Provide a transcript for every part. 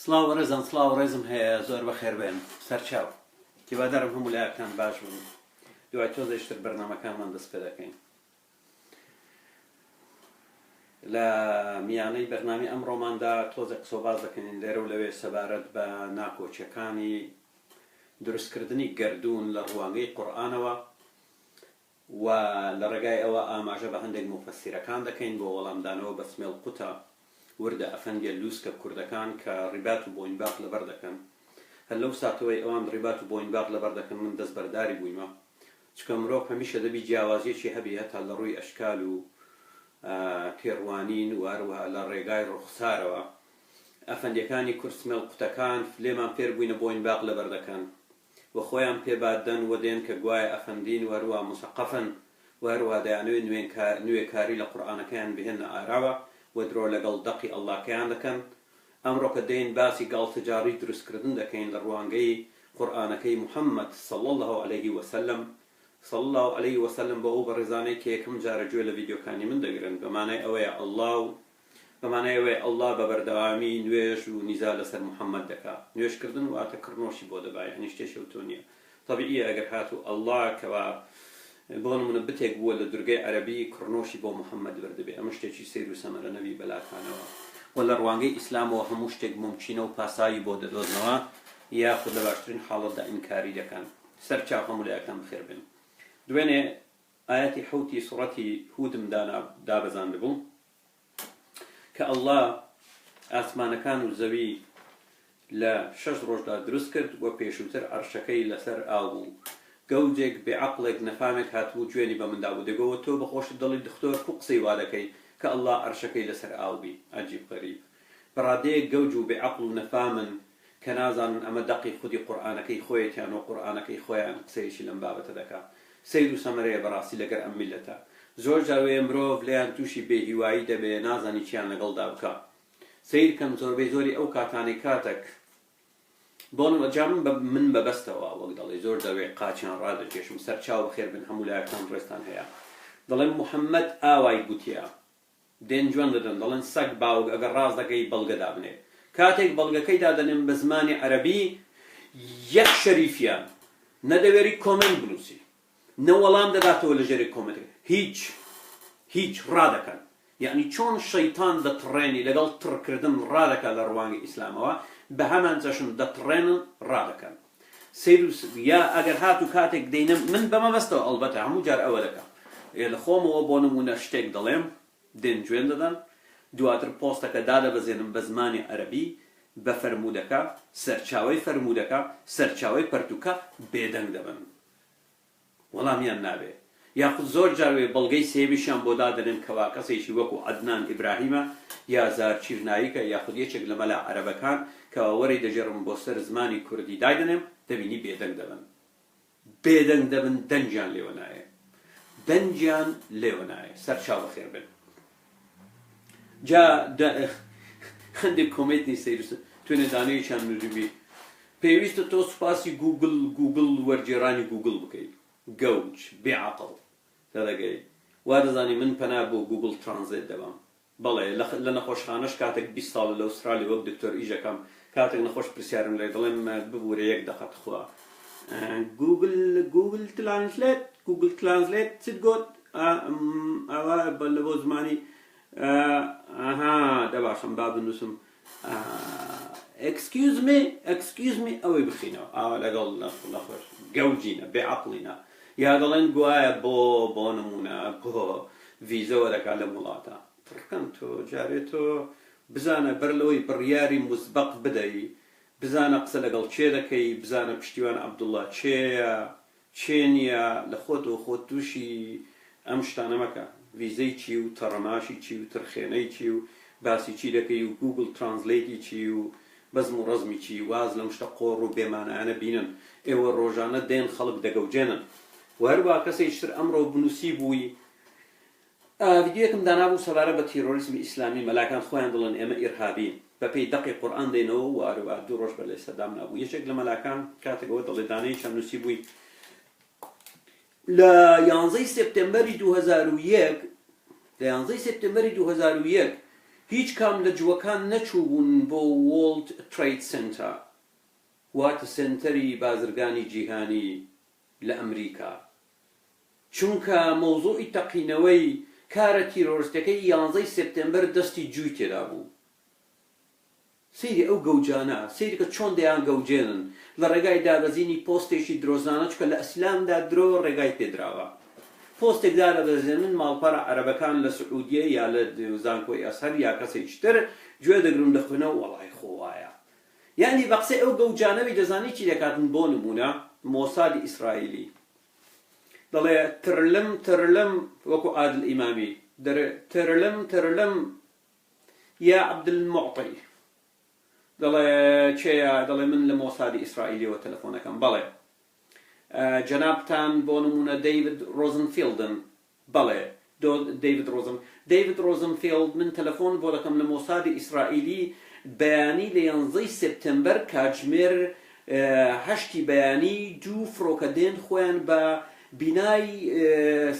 سڵاو ڕێزان، سڵاو ڕێزم هەیە، زۆر بەخێر بێن سەرچاو هیوادارم هەموو لایەکان باش بن. دوای تۆزێشتر بەرنامەکانمان دەست پێ دەکەین. لە میانەی بەرنامی ئەمڕۆماندا تۆزە قسەباز دەکەین لێرە و لەوێ سەبارەت بە ناکۆچیەکانی دروستکردنی گەردوون لە ڕوانگەی قورئانەوە و لە ڕێگای ئەوە ئاماژە بە هەندێک مفەسیرەکان دەکەین بۆ وەڵامدانەوە بە سمێڵ قوتە وردە ئەفەندیە لووسکە کوردەکان کە ڕیبات و بۆینباق لەبەر دەکەن. هەر لەو ساتەوەی ئەوان ڕیبات و بۆینباق لەبەر دەکەن من دەستبەرداری بوویمە، چکە مرۆڤ هەمیشە دەبی جیاوازیەکی هەبی هەتا لە ڕووی ئەشکال و تێڕوانین و هەروەها لە ڕێگای ڕوخسارەوە ئەفەندیەکانی کورد سمێڵ قوتەکان لێمان فێر بووینە بۆینباق لەبەر دەکەن و خۆیان پێبادەن و دێن کە گوایە ئەفەندین و هەروەها مسەقەفن و هەروەها دەیانەوێت نوێکاری لە قورئانەکەیان بهێنە ئاراوە و درۆ لەگەڵ دەقی ئەڵڵاکەیان دەکەن. ئەمڕۆ کە دێین باسی گاڵتەجاری دروستکردن دەکەین لە ڕوانگەی قورئانەکەی محەممەد صلی الله عليه وسلم صلی الله عليه وسلم بە ئەو بەڕێزانەی کە یەکەم جارە گوێ لە ڤیدیۆکانی من دەگرن بەمانای ئەوەیە ئەڵڵا بە بەردەوامی نوێژ و نیزا لەسەر محەممەد دەکات. نوێژکردن واتە کڕنۆشی بۆ دەبای، هەنی شتێکی ئەو تۆ نییە. طەبیعیە ئەگەر هاتوو ئەڵڵا کەوا بۆ نمونە بتێک بووە لە دورگەی عەرەبی کڕنۆشی بۆ محەممەد بەردەبێ، ئەمە شتێکی سیر و سەمەرە نەبی بەلاکانەوە و لە ڕوانگەی ئیسلامەوە هەموو شتێک ممچینە و پاسایی بۆ دەدۆزنەوە یاخود لە باشترین حاڵەتدا ئینکاری دەکەن. سەرچاو هەموو لایەکان بخێر بێن. دوێنێ ئاەتی حەوتی سوڕەتی هودم دابەزاند بوو کە ئەڵڵا ئاسمانەکان و زەوی لە 6 ڕۆژدا دروست کرد و پێشووتر عەرشەکەی لەسەر ئاو بوو. گەوجێک بێعەقڵێک نەفامێک هاتبوو گوێنی بە مندا بوو، دەگەوە تۆ بەخۆشت دڵی دکتۆر کو قسەی وا دەکەی کە ئەڵڵا عەرشەکەی لەسەر ئاو بی. عەجیب غەریب. بەڕادەیەک گەوج و بێعەقڵ و نەفامن کە نازانن ئەمە دەقی خودی قورئانەکەی خۆیەتیان و قورئانەکەی خۆیان قسەیەکی لەم بابەتە دەکات. سیر و سەمەرەیە بەڕاستی لەگەر ئەم میلەتە. زۆر جاروەیە مرۆڤ لێیان تووشی بێهیوایی دەبێ، نازانی چیان لەگەڵدا بکە. سیر کەم زۆربەی زۆری ئەو کاتانەی کاتێک بۆ من بەبەستەوە وەک دەڵێ زۆر دەوێ قاچیان ڕادەکێشم. سەرچاو بەخێر بن هەموو لایەکان ڕێستان هەیە. دەڵێن محەممەد ئاوای گوتیە، دێن جوێن دەدەن دەڵێن سەگ باوک ئەگەر ڕاز دەکەی بەڵگەدا بنێ. کاتێک بەڵگەکەی دادەنێن بە زمانی عەرەبی یەک شەریفیان نەدەوێری کۆمنت بنووسی، نە وەڵام دەداتەوە لە ژێری کۆمنتێک، هیچ ڕادەکەن. یعنی چۆن شەیتان دەتڕێنی لەگەڵ تڕکردن ڕادەکە لە ڕوانگەی ئیسلامەوە بە هەمان جەشن دەتڕێنن ڕادەکەن. یا ئەگەر هاتوو کاتێک دەینە من بەمە بەستەوە ئەڵبەتە هەموو جار ئەوە دەکەم لە خۆمەوە بۆ نمونە شتێک دەڵێم دێن جوێن دەدەن، دواتر پۆستەکە دادەبەزێنم بە زمانی عەرەبی بە فەرموودەکە، سەرچاوەی فەرموودەکە، سەرچاوەی پەرتووکە بێدەنگ دەبن، وەڵامیان نابێ. یاخود زۆر جاروێ بەڵگەی سێویشیان بۆ دادەنێن کەوا کەسێکی وەکو عەدنان ئیبراهیمە یا زار چیرناییکە یاخود یەکێک لە مەلا عەرەبەکان کەوا وەرەی دەژێڕم بۆ سەر زمانی کوردی دایدەنێم، دەبینی بێدەنگ دەبن، دەنجیان لێوە نایە. سەرچاو بەخێر بن. جا هەندێک کۆمێتنی سەیرس توێنێ دانەیەکیان نووسیبی پێویستە تۆ سوپاسی گوگڵ وەرگێڕانی گوگڵ بکەیت. گەوج بێعەقڵ دەدەگەی وا دەزانی من پەنا بۆ گوگڵ ترانزلیت دەبم. بەڵێ لە نەخۆشخانەش کاتێک 20 ساڵ لە ئوسترالی وەک دکتۆر ئیژەکەم کاتێک نەخۆش پرسیارم لێ دەڵێم ببوورە 1 دەقەت خوا جوجل ترانسليت تقول أوا بلبو زماني دابا خم باب النسم excuse me أوي بخينا لقول نخر جوجينا بعقلنا يا دلين قوايا بو نمونا بو فيزا ولك على مولاتا تركنتو جاريتو بزانا برلوي برياري مسبق بدأي بزانا قصة لقل تشيدكي بزانا بشتيوان عبد الله تشينيا لخوتوشي أمشتانا مكا فيزي تشيو ترماشي تشيو ترخيني تشيو باسي تشيدكي وجوجل ترانسليتي تشيو بزمو رزمي تشيو واز لمشتقورو بمانا أنا بينن إيوه روجانا دين خلق دقو جنن وهربا كسي يشتر أمره بنسيبوي فيديوكم دانابو سبارة بتيروريزم إسلامي ملاكان خوان دلن إما إرهابين بپی دقی قرآن دینو و آره دو روز بله استدام نبود. یه شکل ملاکان کاتگو دلیدانی چند نصیبوی. لا 11 سپتامبر 2001 لا 11 سپتامبر 2001 هیچ کام لجوکان نچوبون با وولد ترید سنتر وات سنتری بازرگانی جهانی لأمریکا. چونکه موضوع تقینوی کار تیرورستکی 11 سپتامبر دستی جویت دابو. سيري أو جوجانا سيري كتشون ديان جوجينن لرجاي دابزيني بوستيشي دروزانا شكل الإسلام دا درو رجاي تدراوا بوستك دابزين مال برا عربكان لسعودية يا لزانكو أسهل يا كسيشتر جوا دقرون دخلنا والله خوايا يعني بقصي أو جوجانا بيجزاني كذا كاتن بونمونا موساد إسرائيلي ضل ترلم وكو عادل إمامي ترلم يا عبد المعطي دڵێ من لە مۆسادی ئیسرائیلی و تەلەفۆنەکەم بەڵێ جەنابتان بۆ نمونە دەیڤد ڕۆزنفیلدن بەڵێ دەیڤد ڕۆزنفیلد من تەلەفۆن بۆ دەکەم لە مۆسادی ئیسرائیلی بەیانی لە 11 سپتامبەر کاتژمێر 8 بەیانی دوو فڕۆکەدێن خۆیان بە بینای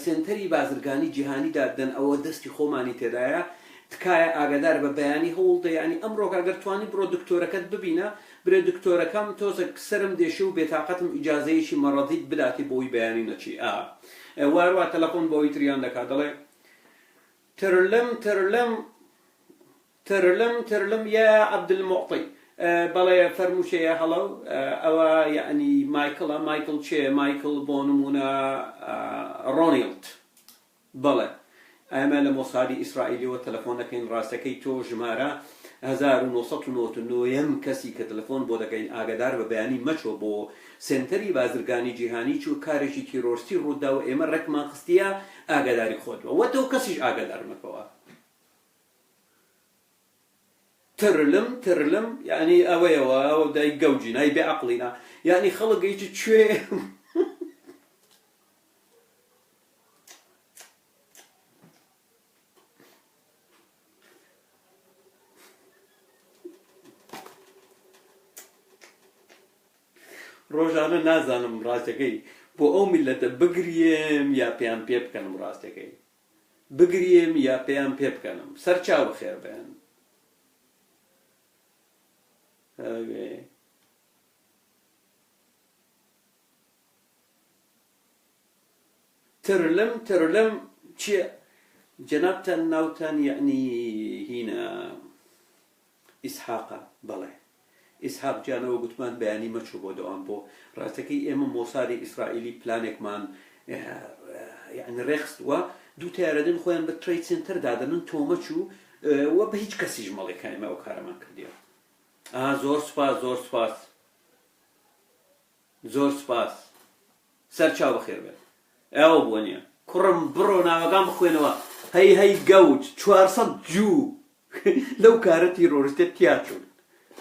سنتەری بازرگانی جیهانیدا دەن ئەوە دەستی خۆمانی تێدایە تکایە ئاگادار بە بەیانی هەوڵ دەیانی ئەمڕۆ ئەگەر توانی بڕۆ دکتۆرەکەت ببینە برێ دکتۆرەکەم تۆزە سرم دێشێ و بێتاقەتم ئیجازەیەکی مەڕەدیت بداتی بۆی بەیانی نەچی وارووا تەلەفۆن بۆی تریان دەکات دەڵێ ترلم يا عبد المعطي بەڵێ فەرمووشەیە هەڵەو ئەوە یعنی مایکڵ چێ مایکڵ بۆ نمونە ڕۆنیڵد بەڵێ ئەمە لە مۆسادی ئیسرائیلی و تەلەفۆنەکەین ڕاستەکەی تۆ ژمارە 1999 کەسی کە تەلەفۆن بۆ دەکەین ئاگادار بە بەیانی مەچۆ بۆ سنتەری بازرگانی جیهانی چوو کارێکی تیرۆرستی ڕوودا و ئێمە ڕێکمان خستیە ئاگاداری خۆتەوە وە تۆ کەسیش ئاگادار مەکەوە ترلم یعنی ئەوەیەوە ئەو دای گەوجین ئەی بێعەقڵینە یعنی خەڵکێکی کوێ ڕۆژانە نازانم ڕاستەکەی بۆ ئەو میلەتە بگریم یا پێیان پێ بکەنم ڕاستەکەی بگریم یا پێیان پێ بکەنم سەرچاو بەخێر بێن ترلم چیە جەنابتان ناوتان یعنی هینە ئیسحاقە بەڵێ ئیسحاق جانەوە گوتمان بەیانی مەچوو بۆ دەوام بۆ ڕاستەکەی ئێمە مۆسادی ئیسرائیلی پلانێکمان یعنی ڕێخستووە دوو تیارەدن خۆیان بە ترید سنتەر دادەنن تۆمەچوو وە بە هیچ کەسیش مەڵێ کایمە ئەو کارەمان کردیوە زۆر سوپاس سەرچاو بەخێر بێت ئەوە بووە نییە کوڕم بڕۆ ناوەکان بخوێنەوە هەی گەوت 400 جوو لەو کارە تیرۆریستێت تیاچوون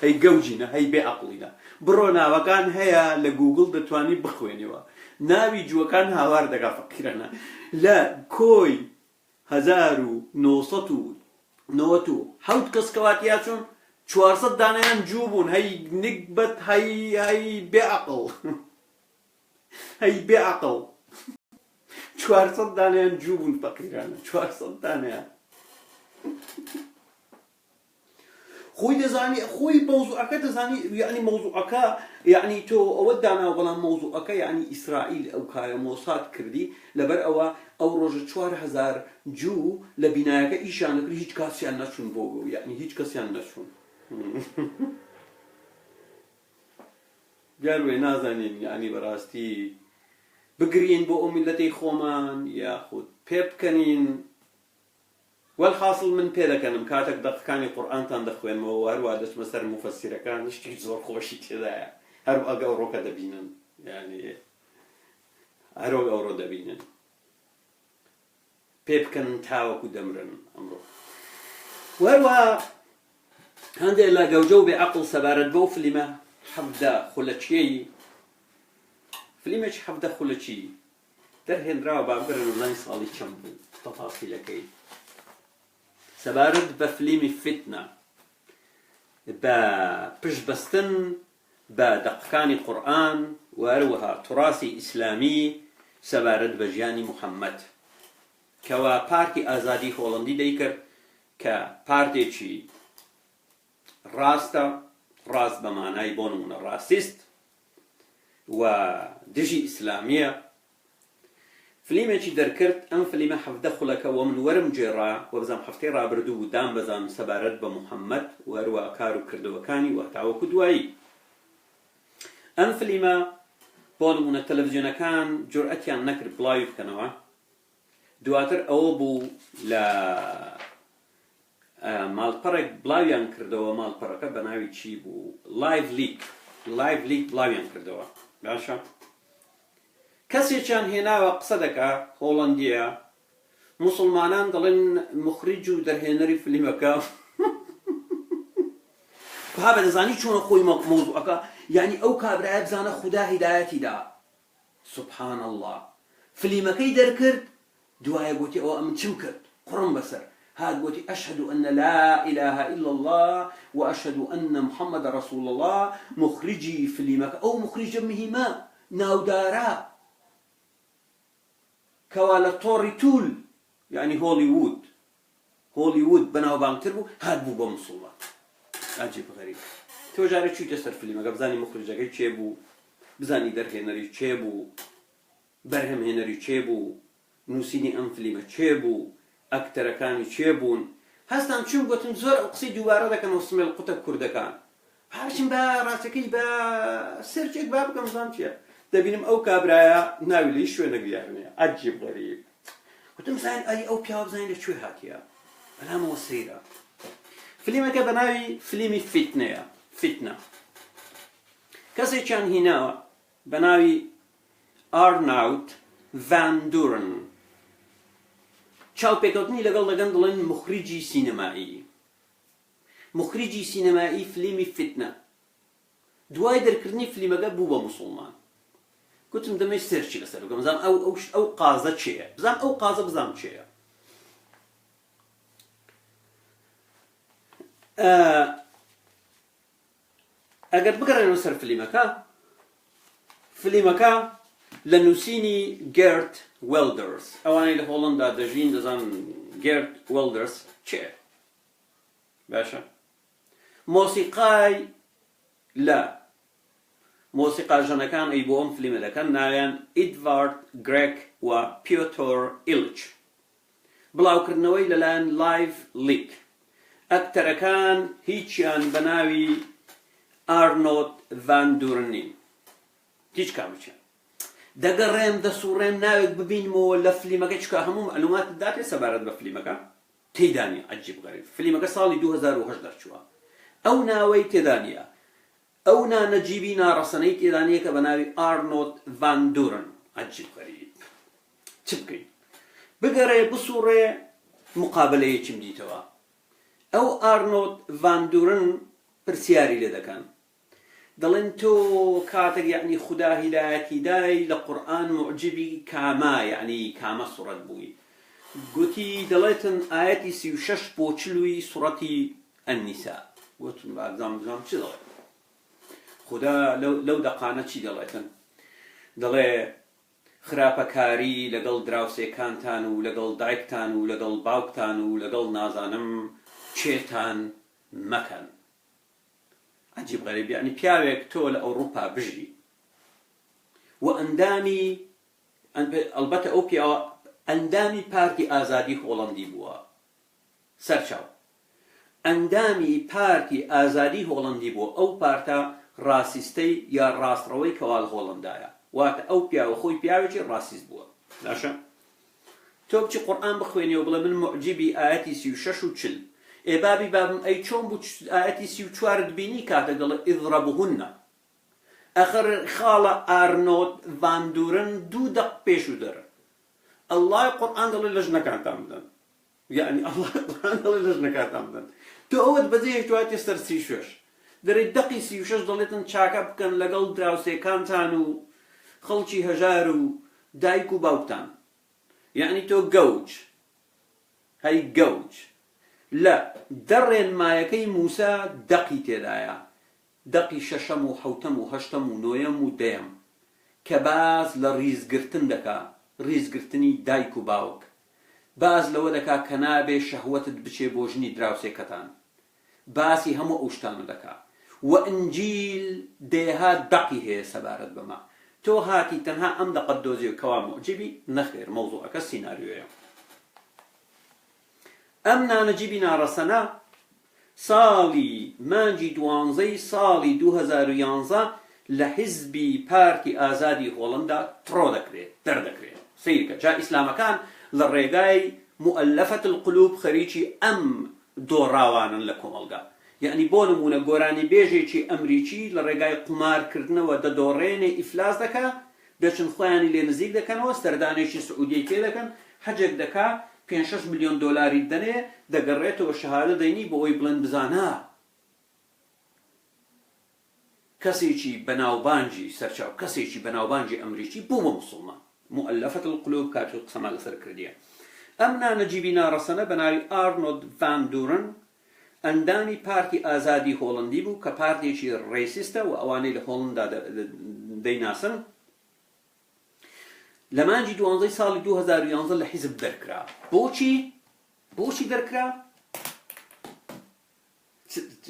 هەی گەوجینە هەی بێعەقڵینە بڕۆ ناوەکان هەیە لە گوگڵ دەتوانی بخوێنیوە ناوی جووەکان هاوار دەگا فەقیرانە لە کۆی 1990 کەس کەواتیا چوون 400 دانەیان جوو بوون هەی نگبەت هەی بێعەقڵ هەی بێعەقڵ 400 دانەیان جوو بوون فەقیرانە 400 دانەیان خوي دزاني خوي موضوعك دزاني يعني موضوعك يعني تو أودنا ولا موضوعك يعني إسرائيل أو كاي موساد كردي لبر أو رجع 4000 جو لبناك إيشان هيج كاسيان نشون بوجو يعني هيج كاسيان نشون قالوا نازنين يعني براستي بقرين بو ملتي خومان ياخذ بيبكنين والحاصل من بيدا كان مكاتك دق كان القرآن تندخوين وهر وادش مسر مفسر كان نشتي زور خوشي كذا هر أجاورو كذا بينن يعني هر أجاورو دبينن بيبكن تاو كدمرن أمره وهو هندي لا جوجو بعقل سبارد بو فلما حفظة خلتشي فلما حفظة خلتشي ترهن راو بعبرن الله يصالي شنبو تفاصيل كي سبارد بفليمي فتنة بش بستن بدقكاني قرآن واروها تراثي إسلامي سبارد بجاني محمد كوا بارتي آزادي هولندي ديكر كبارتي چي راستا راست بمعنى بونمون راسيست ودجي إسلامية فليمة چی دركرت أم فليمة حفظ خلك ومن ورم جرا وبزام حفتي رابردو دام بزام سبارد بمحمد واروا كارو كردو وكاني وهتعو كدوائي أم فليمة بون من التلفزيون كان جرأتيان نكر بلايف كانوا دواتر أو بو لا مال برق بلايان كردو مال برق بناوي چی بو لايف ليك بلايان كردو باشا كسي كان هنا وقصدك هولنديا مسلمانان دلن مخرجو در هنري في المكان فهذا زاني شلون اخوي موضوعك يعني او كابر ابزانه خدا هدايتي دا سبحان الله في المكان دركرت دعاء قوتي او ام تشمكرت قرن بسر هاد قوتي اشهد ان لا اله الا الله واشهد ان محمد رسول الله مخرجي في المكان او مخرج مهما ناودارا كوالا توري تول يعني هوليوود بناو بانتربو هاد بو بمصولا عجيب غريب تو جاري شو تسر فيلم بزاني مخرجك چه بو بزاني در هنري چه بو برهم هنري چه بو نوسيني ام فيلم چه بو اكتر كاني چه بون هستم چون گوتم زور اقصي دوباره دكن وسم القطب كردكان هاشم با راسكي با سيرچك باب كم زانچيا دبينم او كابرايا ناويلي شو نقيا عجيب غريب قلت مثلا اي او بياب زين شو هاتيا انا موسيره فيلم كبناوي فيلم فتنه كسي كان هنا بناوي ارناوت فان دورن چاو بيكوتني لقل لقندلن مخرجي سينمائي فيلم فتنه دواي دركرني فيلم بوبا مسلمان كنت مدمج سيرشي لسر بزام او قازة شيء بزام او قازة بزام شيء اگر بقرا نسر فيلمكا لنوسيني جيرت ويلدرز اواني لهولندا دجين دزان جيرت ويلدرز شيء باشا موسيقاي لا موسيقى جنكان أي بوم فيلم لكان نايان إدوارد غريك وبيوتر إليتش بلاو كرنوي للان لايف ليك أكتر كان هيتشان بناوي أرنولد فان دورنين تيج كامشان دقرم دا سورم ناوي ببين مو لفيلمك إيشكا همو معلومات داتي سبارد بفيلمك تيداني عجيب غريب فيلمك صالي 2011 شوا أو ناوي تيدانيا أو نجيبينا رسنيت إيرانية كبناوي أرنولد فان دورن عجيب غريب تبكي بقرأ بصورة مقابلة يتم توا أو أرنولد فان دورن برسياري لذا كان دلنتو كاتر يعني خدا هدايتي داي لقرآن معجبي كاما يعني كاما سورة بوي قلتي دلتن آياتي 36 بوچلوي سورة النساء قلتن بعد زام چه دلت خدا لو دقانه چی دلتن دله خراپەکاری لەگەڵ دراوسێکانتان و لەگەڵ دایکتان و لەگەڵ باوکتان و لەگەڵ نازانم چێتان مەکەن عجیب غەریب یعنی پیاوێک تۆ لە ئەوروپا بژی و ئەندامی ئەلبەتە ئەو پیاوە ئەندامی پارتی ئازادی هۆڵەندی بووە سەرچاو ئەندامی پارتی ئازادی هۆڵەندی بووە ئەو پارتە ڕاسیستەی یا ڕاستڕەوەی کەوا لە هۆڵەندایە واتە ئەو پیاوە خۆی پیاوێکی ڕاسیست بووە باشە تۆ بچی قورئان بخوێنی و بڵێ من معجبی ئاەتی 36 و 40 ئێبابی بابم ئەی چۆن بوو ئاەتی 34 بینی کاتە دەڵێ ئیضرەبوهن ئەخر خاڵە ئارنۆت ڤاندورن 2 دەق پێش و دەرە ئەڵڵای قورئان دەڵێ لە ژنەکانتان بدەن یعنی ئەڵڵای قورئان دەڵێ لە ژنەکانتان بدەن تۆ ئەوەت بەجێیەک دواتێ سەر 36 دەڕێ دەقی 36 دەڵێتن چاکە بکەن لەگەڵ دراوسێکانتان و خەڵکی هەژار و دایک و باوکتان یعنی تۆ گەوج هەی گەوج لە دەڕێن مایەکەی موسا دەقی تێدایە دەقی شەشەم و حەوتەم و هەشتەم و نۆیەم و دەیەم کە باز لە ڕیزگرتن دەکا ڕیزگرتنی دایک و باوک باز لەوە دەکا کە نابێ شەهوەتت بچێ بۆ ژنی دراوسێکەتان باسی هەموو ئەو شتانە دەکا و ئنجیل دێها دەقی هەیە سەبارەت بەما تۆ هاتی تەنها ئەم دەقەت دۆزی و کەوا معجبی نەخێر مەوزوعەکە سیناریۆیە ئەم نانەجیبی ناڕەسەنە ساڵی مانجی 12 ساڵی 2011 لە حیزبی پارتی ئازادی هۆڵەندا تڕۆ دەکرێت دەردەکرێت سیرکە جا ئیسلامەکان لە ڕێگای مؤلفەت القلوب خەریکی ئەم دۆڕاوانن لە کۆمەڵگا یعنی بۆ نمونە گۆرانی بێژێکی ئەمریکی لە ڕێگای قمارکردنەوە دەدۆڕێنێ ئیفلاس دەکا دەچن خۆیانی لێ نزیک دەکەنەوە سەردانێکی سعودیی تێ دەکەن حەجێک دەکا 5-6 ملیۆن دۆلاری دەنێ دەگەڕێتەوە شەهادە دەینی بۆ ئەوی بڵێن بزانە کەسێکی بەناوبانجی سەرچاو کەسێکی بەناوبانجی ئەمریکی بوومە موسڵمان مؤلفەت القلوب کاتۆ قسەمان لەسەر کردیە ئەم نانەجیبی ناڕەسەنە بە ناوی ئارنۆد ڤاندورن ئەندامی پارتی ئازادی هۆڵەندی بوو کە پارتێکی ڕێسیستە و ئەوانەی لە هۆڵندا دەیناسن لە مانجی 12 ساڵی 2011 لە حیزب دەرکرا بۆچی دەرکرا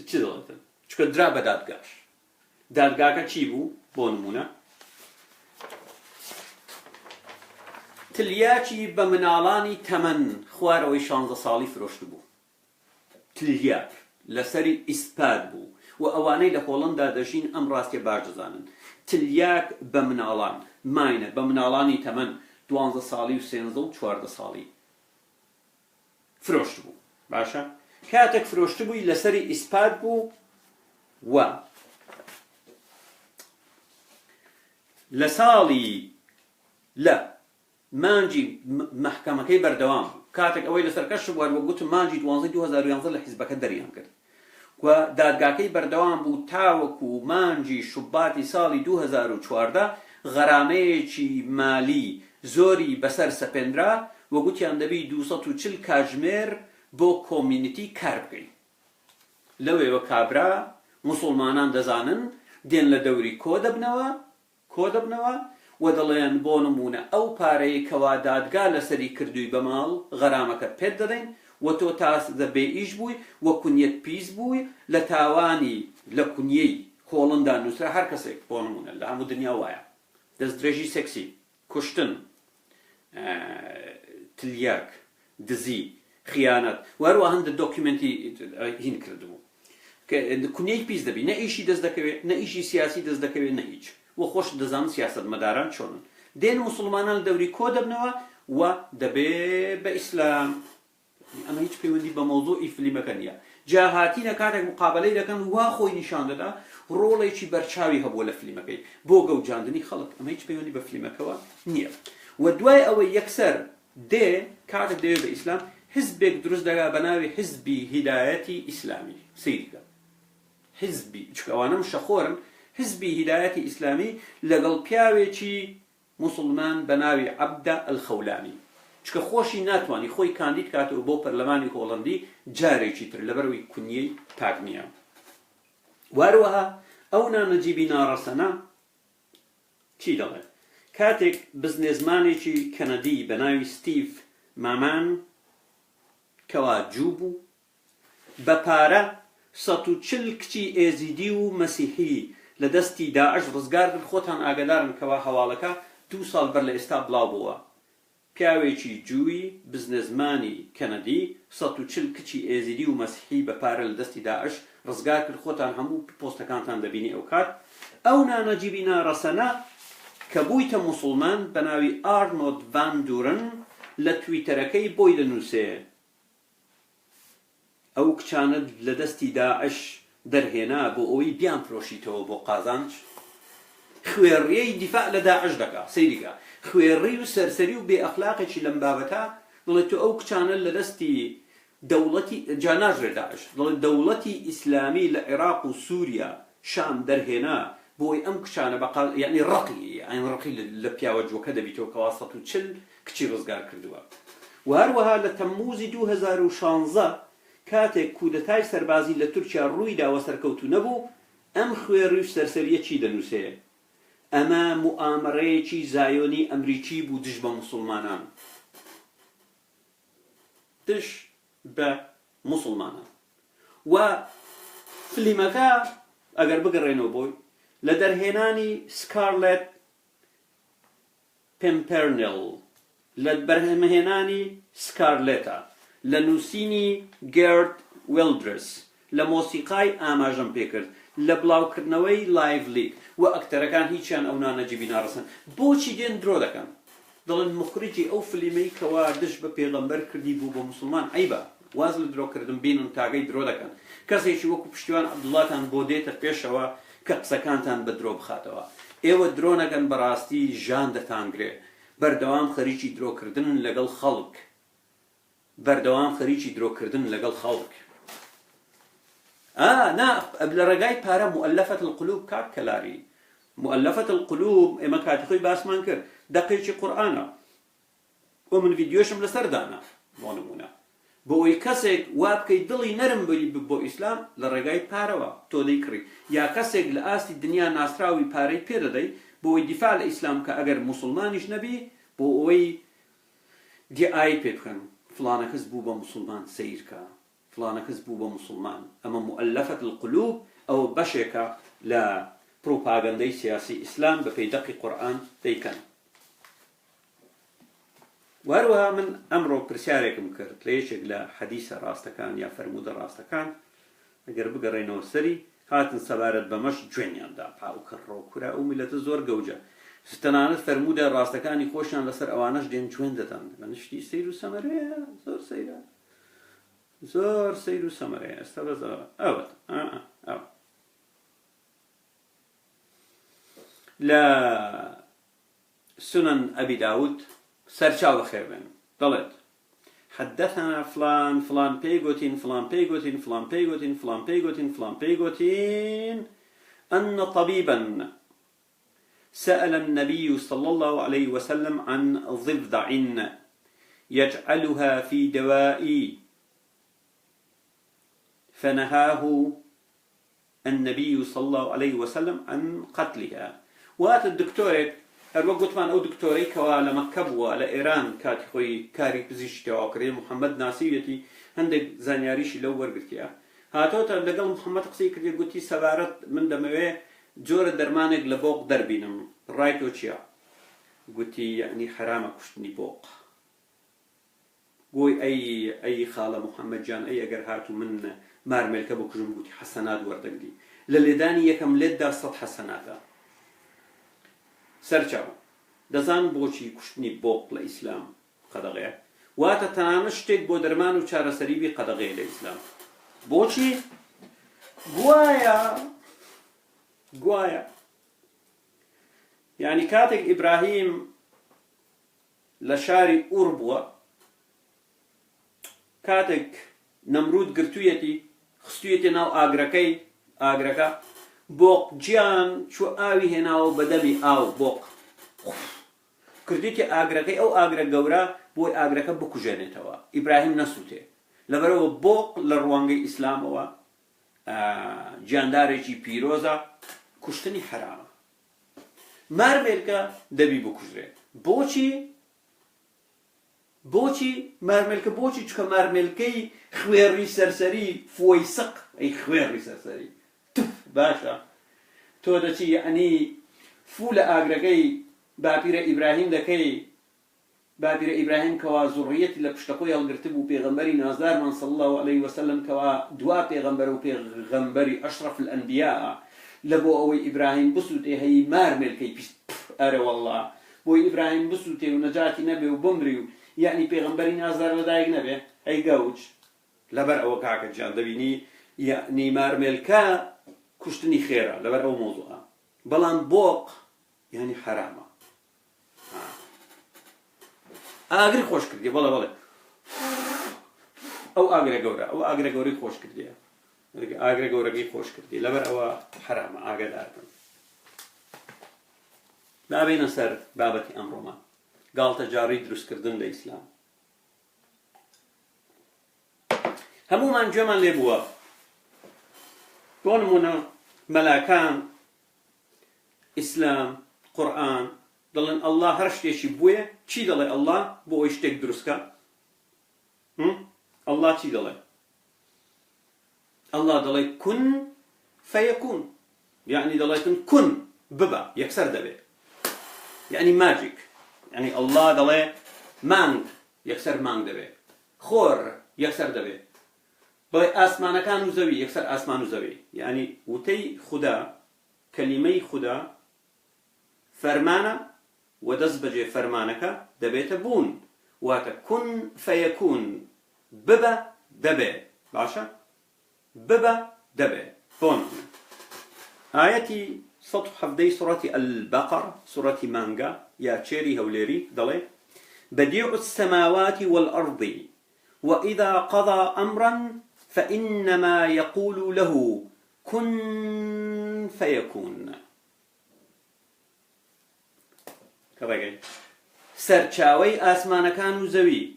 چ دەڵێتن چکە درا بە دادگاش دادگاکە چی بوو بۆ نمونە تلیاکی بە مناڵانی تەمەن خوارەوەی 16 ساڵی فرۆشت بوو تلیاک لەسەری ئیسپاد بوو و ئەوانەی لە هۆڵەندا دەژین ئەم ڕاستیە باش دەزانن تلیاک بە مناڵان ماینە بە مناڵانی تەمەن 12 ساڵی و 13 و 14 ساڵی فرۆشت بوو باشە کاتێک فرۆشت بووی لەسەری ئیسپاد بوو و لە ساڵی لە مانجی مەحکەمەکەی بەردەوام بوو کاتێک ئەوەی لەسەر کەش بووە وە گوتم مانجی 12 2011 لە حیزبەکە دەریان کرد و دادگاکەی بەردەوام بوو تاوەکو مانجی شوباتی ساڵی 2014 غەرامەیەکی مالی زۆری بەسەر سەپێنرا وە گوتیان دەبی 240 کاتژمێر بۆ کۆمیونیتی کار بکەین لەوێوە کابرا موسڵمانان دەزانن دێن لە دەوری کۆ دەبنەوە و دەڵێن بۆ نمونە ئەو پارەیە کەوا دادگا لەسەری کردووی بە ماڵ غەرامەکە پێت دەدەین و تۆ تاس دەبێ ئیش بووی و کونیەت پیس بووی لە تاوانی لە کونیەی هۆڵندا نووسرا هەر کەسێک بۆ نمونە لە هەموو دنیا وایە دەستدرێژی سێکسی کوشتن تلیاک دزی خیانەت وەروە هەندە دۆکیومنتی هین کردبوو کونیەی پیس دەبی نە ئیشی دەست دەکەوێت نە ئیشی سیاسی دەست دەکەوێت نە هیچ و خۆش دەزانن سیاسەتمەداران چۆنن دێن موسڵمانان دەوری کۆ دەبنەوە و دەبێ بە ئیسلام ئەمە هیچ پەیوەندی بە مەوزوعی فلیمەکە نییە جا هاتینە کاتێک مقابلەی دەکەن وا خۆی نیشان دەدا ڕۆڵێکی بەرچاوی هەبووە لە فلیمەکەی بۆ گەوجاندنی خەڵک ئەمە هیچ پەیوەندی بە فلیمەکەوە نییە و دوای ئەوەی یەکسەر دێ کاتێک دەوێت بە ئیسلام حزبێک دروست دەکا بە ناوی حزبی هیدایەتی ئیسلامی سیرکە حزبی چکە ئەوانە شەخۆرن حزبی هیدایەتی ئیسلامی لەگەڵ پیاوێکی موسڵمان بە ناوی عەبدە ئەلخەولانی چکە خۆشی ناتوانی خۆی کاندید کاتەوە بۆ پەرلەمانی هۆڵەندی جارێکی تر لەبەرەوەی کونیەی پاک نییە واروەها ئەو نانەجیبی ناڕەسەنە چی دەڵێت کاتێک بزنێزمانێکی کەنەدی بە ناوی ستیڤ مامان کەوا جوو بوو بە پارە 140 کچی ئێزیدی و مەسیحی لە دەستی داعش ڕزگار کرد. خۆتان ئاگادارن کەوا هەواڵەکە 2 ساڵ بەر لە ئێستا بڵاو بووە. پیاوێکی جووی بزنسمانی کەنەدی 140 کچی ئێزیدی و مەسیحی بە پارە لە دەستی داعش ڕزگار کرد. خۆتان هەموو پۆستەکانتان دەبینی ئەو کات. ئەو نانەجیبینە ڕەسەنە کە بوویتە موسڵمان بە ناوی ئارنۆد ڤان دوورن لە تویتەرەکەی بۆی دەنووسێ ئەو کچانە لە دەستی داعش دەرهێنا بۆ ئەوەی بیان فرۆشیتەوە بۆ قازانج. خوێڕیەی دیفاع لە داعش دەکا. سەیریکە خوێڕی و سەرسەری و بێ ئەخلاقێکی لەم بابەتە دڵێت ئەو کچانە لە دەستی دەوڵەتی جاناژێ داعش دڵێت دەوڵەتی ئیسلامی لە عێراق و سووریا شام دەرهێنا بۆی ئەم کچانە بەقال یعنی ڕقی لە پیاوە جوۆکە دەبیتەوە کەوا 140 کچی ڕزگار کردووە. و هەروەها لە تەمموزی 2016 کاتێک کودەتای سەربازی لە تورکیا ڕوویداوە سەرکەوتوو نەبوو ئەم خوێڕی و سەرسەریە چی دەنووسێ؟ ئەمە موئامەرەیەکی زایۆنی ئەمریکی بوو دژ بە موسڵمانان. دژ بە موسڵمانان. و فلیمەکە ئەگەر بگەڕێنەوە بۆی لە دەرهێنانی سکارلێت پێمپەرنێل لە بەرهەمهێنانی سکارلێتە لە نووسینی گێرد ویلدرس لە مۆسیقای ئاماژەم پێکرد لە بڵاوکردنەوەی لایڤ لیگ و ئەکتەرەکان هیچیان ئەو نانەجیبی ناڕسن. بۆچی دێن درۆ دەکەن؟ دەڵێن مخریجی ئەو فلیمەی کەوا دژ بە پێغەمبەر کردی بوو بە موسڵمان عیبە واز لە درۆکردن بینن تاگەی درۆ دەکەن. کەسێکی وەکو پشتیوان عەبدوڵڵاتان بۆ دێتە پێشەوە کە قسەکانتان بە درۆ بخاتەوە. ئێوە درۆ نەکەن بەڕاستی ژان دەتانگرێ. بەردەوام خەریکی درۆکردن لەگەڵ خەڵک. بەردەوام خەریکی درۆکردن لەگەڵ خەڵک. نا لە ڕێگای پارە مؤلفەت القلوب کاک کەلاری. مؤلفەت القلوب ئێمە کاتی خۆی باسمان کرد دەقێکی قورئانە و من ڤیدیۆشم لەسەر دانا بۆ نمونە بۆ ئەوەی کەسێک وا بکەی دڵی نەرم بۆ ئیسلام لە ڕێگای پارەوە تۆ دەیکڕی یا کەسێک لە ئاستی دنیا ناسراوی پارەی پێدەدەی بۆ ئەوەی دیفاع لە ئیسلام کە ئەگەر موسڵمانیش نەبی بۆ ئەوەی دیئای پێ بکەن فلانە کەس بوو بە موسڵمان سەیرکە فلانە کەس بوو بە موسڵمان. ئەمە مؤلفەت القلوب ئەوە بەشێکە لە پروپاگەندەی سیاسی ئیسلام بە پەیدەقی قورئان دەیکەن. وهروەها من ئەمڕۆ پرسیارێکم کرد لە یەکێک لە حەدیسە ڕاستەکان یا فەرمودە ڕاستەکان ئەگەر بگەڕێنەوە سەری هاتن سەبارەت بەمەش جوێنیاندا پاو کڕۆ کورا ئەو میلەتە زۆر گەوجە تەنانەت فەرمودە ڕاستەکانی خۆشیان لەسەر ئەوانەش دێن جوێن دەدەن. بەنشتی سەیر و سەمەرەیە زۆر سەیرە زۆر سەیر و سەمەرەیە ئێستا بەزەوە ئەوەت ئەوە لە سنن ئەبی داود سەرچاو بەخێر بێن دەڵێت حدثنا فلان فلان پێی گوتین فلان پێی گوتین فلان پێی گوتین فلان پێی گوتین فلان پێی گوتین أن طبيبا سأل النبي صلى الله عليه وسلم عن ضفدع يجعلها في دواء فنهاه النبي صلى الله عليه وسلم عن قتلها. وات الدكتورك هەروە گوتمان ئەو دکتۆرەی کەوا لە مەککە بووە لە ئێران کاتی خۆی کاری پزیشکی تێواو کردی محەممەد ناسیوێتی هەندێک زانیاریشی لەو وەرگرتیە هاتۆتە لەگەڵ محەممەد قسەی کردی گوتی سەبارەت من دەمەوێ جۆرە دەرمانێک لە بۆق دەربینم ڕای تۆ چییە؟ گوتی یعنی حرامە کوشتنی بۆق. گوی ئەی خاڵە محەممەد جان ئەی ئەگەر هاتو من مارمێلکە بۆ کوژم گوتی حەسەنات وەردەگری لە لێدانی یەکەم لێتدا 100 حەسەناتە. سەرچاو دەزان بۆچی کوشتنی بۆق لە ئیسلام قەدەغەیە واتە تەنانەت شتێک بۆ دەرمان و چارەسەریبی قەدەغەیە لە ئیسلام. بۆچی؟ گوایە یعنی کاتێک ئیبراهیم لە شاری ئوور بووە کاتێک نەمرود گرتوویەتی خستوویەتی ناو ئاگرەکە بۆق گیان چوە ئاوی هێناوە بەدەمی ئاو بۆق کردیتی ئاگرەکەی ئەو ئاگرە گەورە بۆی ئاگرەکە بکوژێنێتەوە. ئیبراهیم نەسووتێ لەبەرەوە بۆق لە ڕوانگەی ئیسلامەوە گیاندارێکی پیرۆزە کوشتنی حرامە. مارمێلکە دەبی بکوژرێت. بۆچی؟ بۆچی مارمێلکە بۆچی چکە مارمێلکەی خوێڕی سەرسەری فۆی سەق ئەی خوێڕی سەرسەری باشە تۆ دەچی یعنی فوو لە ئاگرەکەی باپیرە ئیبراهیم دەکەی باپیرە ئیبراهیم کەوا زوڕیەتی لە پشتەخۆی هەڵگرتە بوو پێغەمبەری نازدارمان صلی الله عليه وسلم کەوا دوا پێغەمبەر و پێغەمبەری ئەشرەف الئەنبیا لە بۆ ئەوەی ئیبراهیم بسووتێ هەی مارمێلکەی پیست ئەرە وەڵڵا بۆی ئیبراهیم بسووتێ و نەجاتی نەبێ و بمری و یعنی پێغەمبەری نازدار لەدایک نەبێ ئەی گەوچ لەبەر ئەوە کاکە گیان دەبینی یعنی مارمێلکە کوشتنی خێرە لەبەر ئەو مۆزوعە بەڵام بۆق یعنی حرامە ئاگری خۆش کردی بەڵێ بەڵێ ئەو ئاگرە گەورە ئەو ئاگرە گەورەی خۆش کردیە ئاگرە گەورەکەی خۆش کردی لەبەر ئەوە حرامە ئاگاداربن نابێنە سەر بابەتی ئەمڕۆمان گاڵتە جاڕی دروستکردن لە ئیسلام هەمومان گوێمان لێ بووە بۆ نمونە مەلاکان ئیسلام قورئان دەڵێن ئەڵڵا هەر شتێکی بووە چی دەڵێ ئەڵڵا بۆ ئەوی شتێک دروستکە ئەڵڵا چی دەڵێ ئەڵڵا دەڵێ کون فەیەکون یعنی دەڵێتن کون ببە یەکسەر دەبێ یعنی ماجیک یعنی ئەڵڵا دەڵێ مانگ یەکسەر مانگ دەبێ خۆر یەکسەر دەبێ بڵێ ئاسمانەکان و زەوی یەکسەر ئاسمان و زەوی یعنی وتەی خودا کەلیمەی خودا فەرمانە و دەست بەجێ فەرمانەکە دەبێتە بوون واتە کون فەیەکون ببە دەبێ باشە ببە دەبێ بۆن ئاەتی 117 سورەتی البەقەر سورەتی مانگا یا چێری هەولێری دەڵێ بديع السماوات والأرض وإذا قضى أمرا فإنما يقول له كن فيكون كباقي سرچاوي آسمانكان و زوي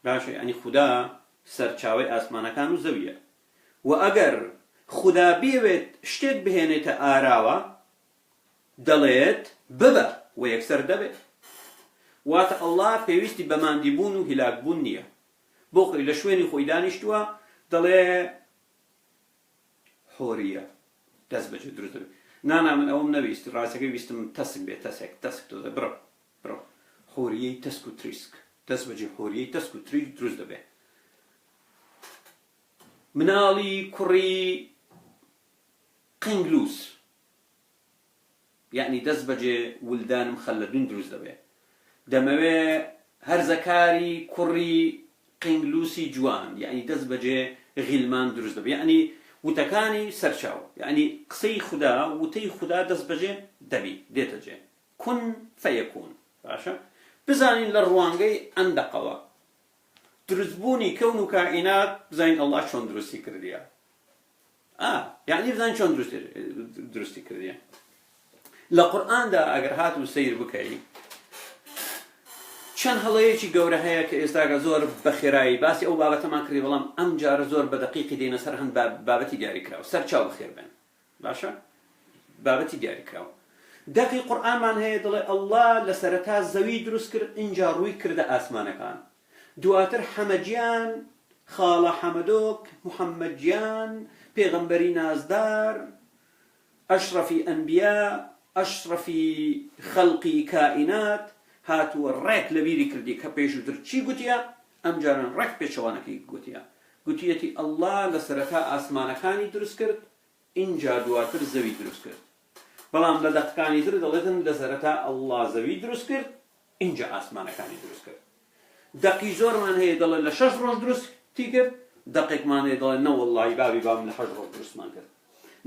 باشا يعني خدا سرچاوي آسمانكان و زوية وأجر خدا بيوت شتك بهنة آراوة دليت ببا ويكسر دبه وات الله پێویستی بەماندیبوون و هیلاکبوون نییە بۆ خۆی لە شوێنی خۆی دانیشتووە دەڵێ حۆریە دەست بەجێ دروست دەبێت نانا من ئەوم نەویست ڕاستەکەی ویستم تەسک بێت تەسک تۆزە بڕۆ حۆریەی تەسک و تریسک دەست بەجێ حۆریەی تەسک و تریسک دروست دەبێت مناڵی کوڕی قنگلوس یعنی دەست بەجێ ولدانم خەلەدون دروست دەبێت دەمەوێ هەرزەکاری کوڕی قنگلوسی جوان یعنی دەست بەجێ غیلمان دروست دەبێت یعنی وتەکانی سەرچاو یعنی قسەی خدا وتەی خدا دەست بەجێ دەبی دێتە جێ کون فەیەکون باشە بزانین لە ڕوانگەی ئەندەقەوە دروستبوونی کەون و کائینات بزانین ئەڵڵا چۆن دروستی کردیە یعنی بزانین چۆن دروستی کردیە لە قورئاندا ئەگەر هات و سەیر بکەی چەند هەڵەیەکی گەورە هەیە کە ئێستاگە زۆر بەخێرایی باسی ئەو بابەتەمان کردی بەڵام ئەم جارە زۆر بەدەقیقی دێنە سەر هەند بابەتی دیاری کراوە سەر چاو بەخێر بێن باشە بابەتی دیاری کراوە دەقی قورئانمان هەیە دەڵێ ئەڵڵا لە سەرەتا زەوی دروست کرد ئینجا ڕووی کردە ئاسمانەکان دواتر حەمەجیان خاڵە حەمەدۆک محەممەدجیان پێغەمبەری نازدار ئەشرەفی ئەنبیا ئەشرەفی خەڵقی کائینات هاتووە ڕێک لە بیری کردی کە پێشووتر چی گوتیە ئەم جاران ڕێک پێچەوانەکەی گوتیە گوتیەتی ئەڵڵا لە سەرەتا ئاسمانەکانی دروست کرد ئینجا دواتر زەوی دروست کرد بەڵام لە دەقەکانی تر دەڵێتن لە سەرەتا ئەڵڵا زەوی دروست کرد ئینجا ئاسمانەکانی دروست کرد دەقی زۆرمان هەیە دەڵێ لە 6 ڕۆژ دروستی کرد دەقێکمان هەیە دەڵێ نە وەڵڵاهی بابم لە 8 ڕۆژ دروستمان کرد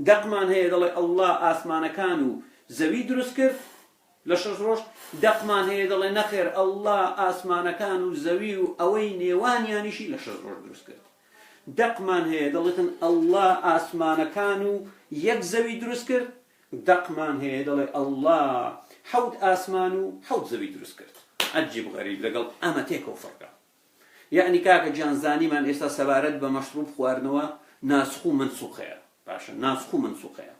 دەقمان هەیە دەڵێ ئەڵڵا ئاسمانەکان و زەوی دروست کرد لە 6 ڕۆژ دەقمان هەیە دەڵێ نەخێر ئەڵڵا ئاسمانەکان و زەوی و ئەوەی نێوانیانیشی لە 6 ڕۆژ دروست کرد دەقمان هەیە دەڵێتن ئەڵڵا ئاسمانەکان و یەک زەوی دروست کرد دەقمان هەیە دەڵێ ئەڵڵا 7 ئاسمان و 7 زەوی دروست کرد عەجیب غەریب لەگەڵ ئەمە تێکەوە فەرقە یعنی کاکە گیانزانیمان ئێستا سەبارەت بە مەشروب خواردنەوە ناسخ و منسوخەیە باشە ناسخ و منسوخەیە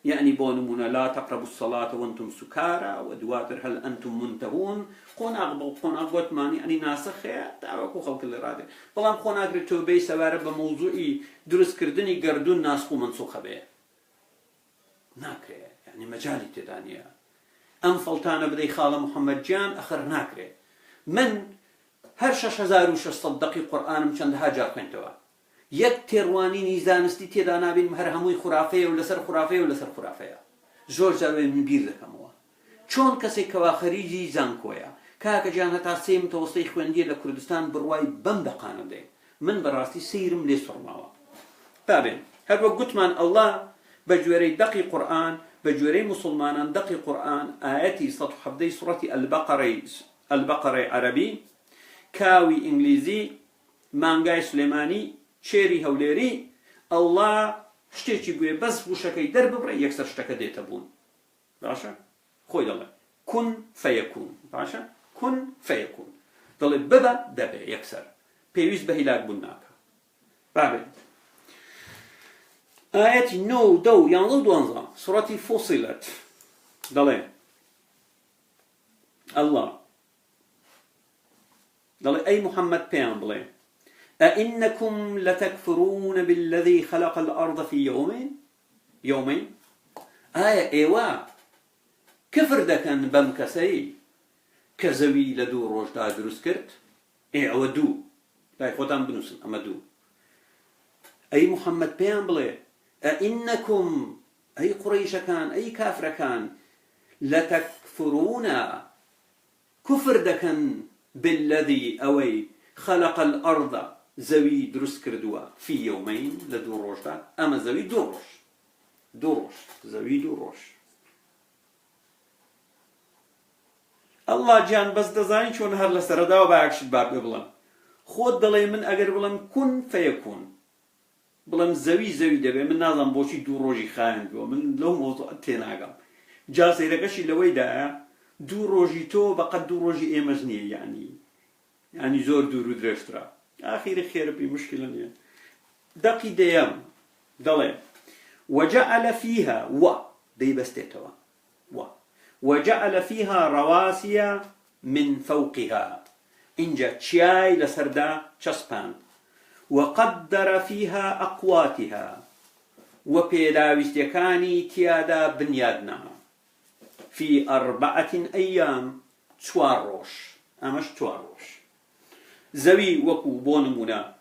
يعني بونمونا لا تقربوا الصلاة وانتم سكارى ودواتر هل أنتم منتهون قۆناغ ماني يعني ناسخة تاوەکو خەڵک لە ڕادێ بەڵام قۆناغری تۆبەی سەوارە بە مەوزوعی دروستکردنی گەردوون ناسخ و منسوخە بێ ناکرێ يعني مەجالی تێدا نییە ئەم فەڵتانە بدەی خاڵە محەممەد گیان ئەخر ناکرێ من هەر 6600 دقی قورئانم چەندەها جار خوێنتەوە یەک تێڕوانینی زانستی تێدا نابین هەر هەمووی خوراافەیە و لەسەر خوراافەیە و لەسەر خوراافەیە زۆر جاروێ من بیر دەکەمەوە چۆن کەسێک کەوا خەریجی زانکۆیە کاکە گیان هەتا سێ متەوەستەی خوێندیە لە کوردستان بڕوای بەم دەقانە بدەین من بەڕاستی سەیرم لێ سوڕماوە بابێن هەر وەک گوتمان ئەڵڵا بە گوێرەی دەقی قورئان بە گوێرەی موسڵمانان دەقی قورئان ئاەتی 117 سوڕەتی البەقەرەی عەرەبی کاوی ئینگلیزی مانگای سلێمانی شێری هەولێری ئەڵڵا شتێکی بوێ بەس وشەکەی دەرببڕێ یەکسەر شتەکە دێتە بوون باشە خۆی دەڵێ کون فەیەکون باشە کون فەیەکون دەڵێ ببە دەبێ یەکسەر پێویست بە هیلاک بوون ناکە بابێ ئاەتی 9 10 11 12 سوڕەتی فوسیلەت دەڵێ ئەڵڵا دەڵێ ئەی محەممەد پێیان بڵێ أئنكم لتكفرون بالذي خلق الأرض في يومين إيوا كفر دكان بمكسي كزوي لدو روجدا دروس كرت أو دو لا خدام بنوسن أما دو أي محمد بيان بلي أئنكم أي قريش كان أي كافر كان لتكفرون كفر دكان بالذي أوي خلق الأرض زوي دروس كردوا في يومين لدو روجدا أما زوي دوروش زوي دوروش الله جان بس دزاين شون هر لسردا وباكش باب بلم خود دلي من اگر بلم كن فيكون بلم زوي دبي من نازم بوشي دو روجي خاين بو من لو موضوع تيناغم جا سيركشي لويدا دو روجي تو بقد دو روجي ايمزنيه يعني زور دورو درشترا اخير خير بي مشكله نيه دقي ديام دلي وجعل فيها دي بستيتوا وجعل فيها رواسي من فوقها إنجا تشاي لسردا تشسبان وقدر فيها أقواتها وبيداويستيكاني تيادا بنيادنا في 4 أيام تشواروش أمش تشواروش زوي وكو بونمونا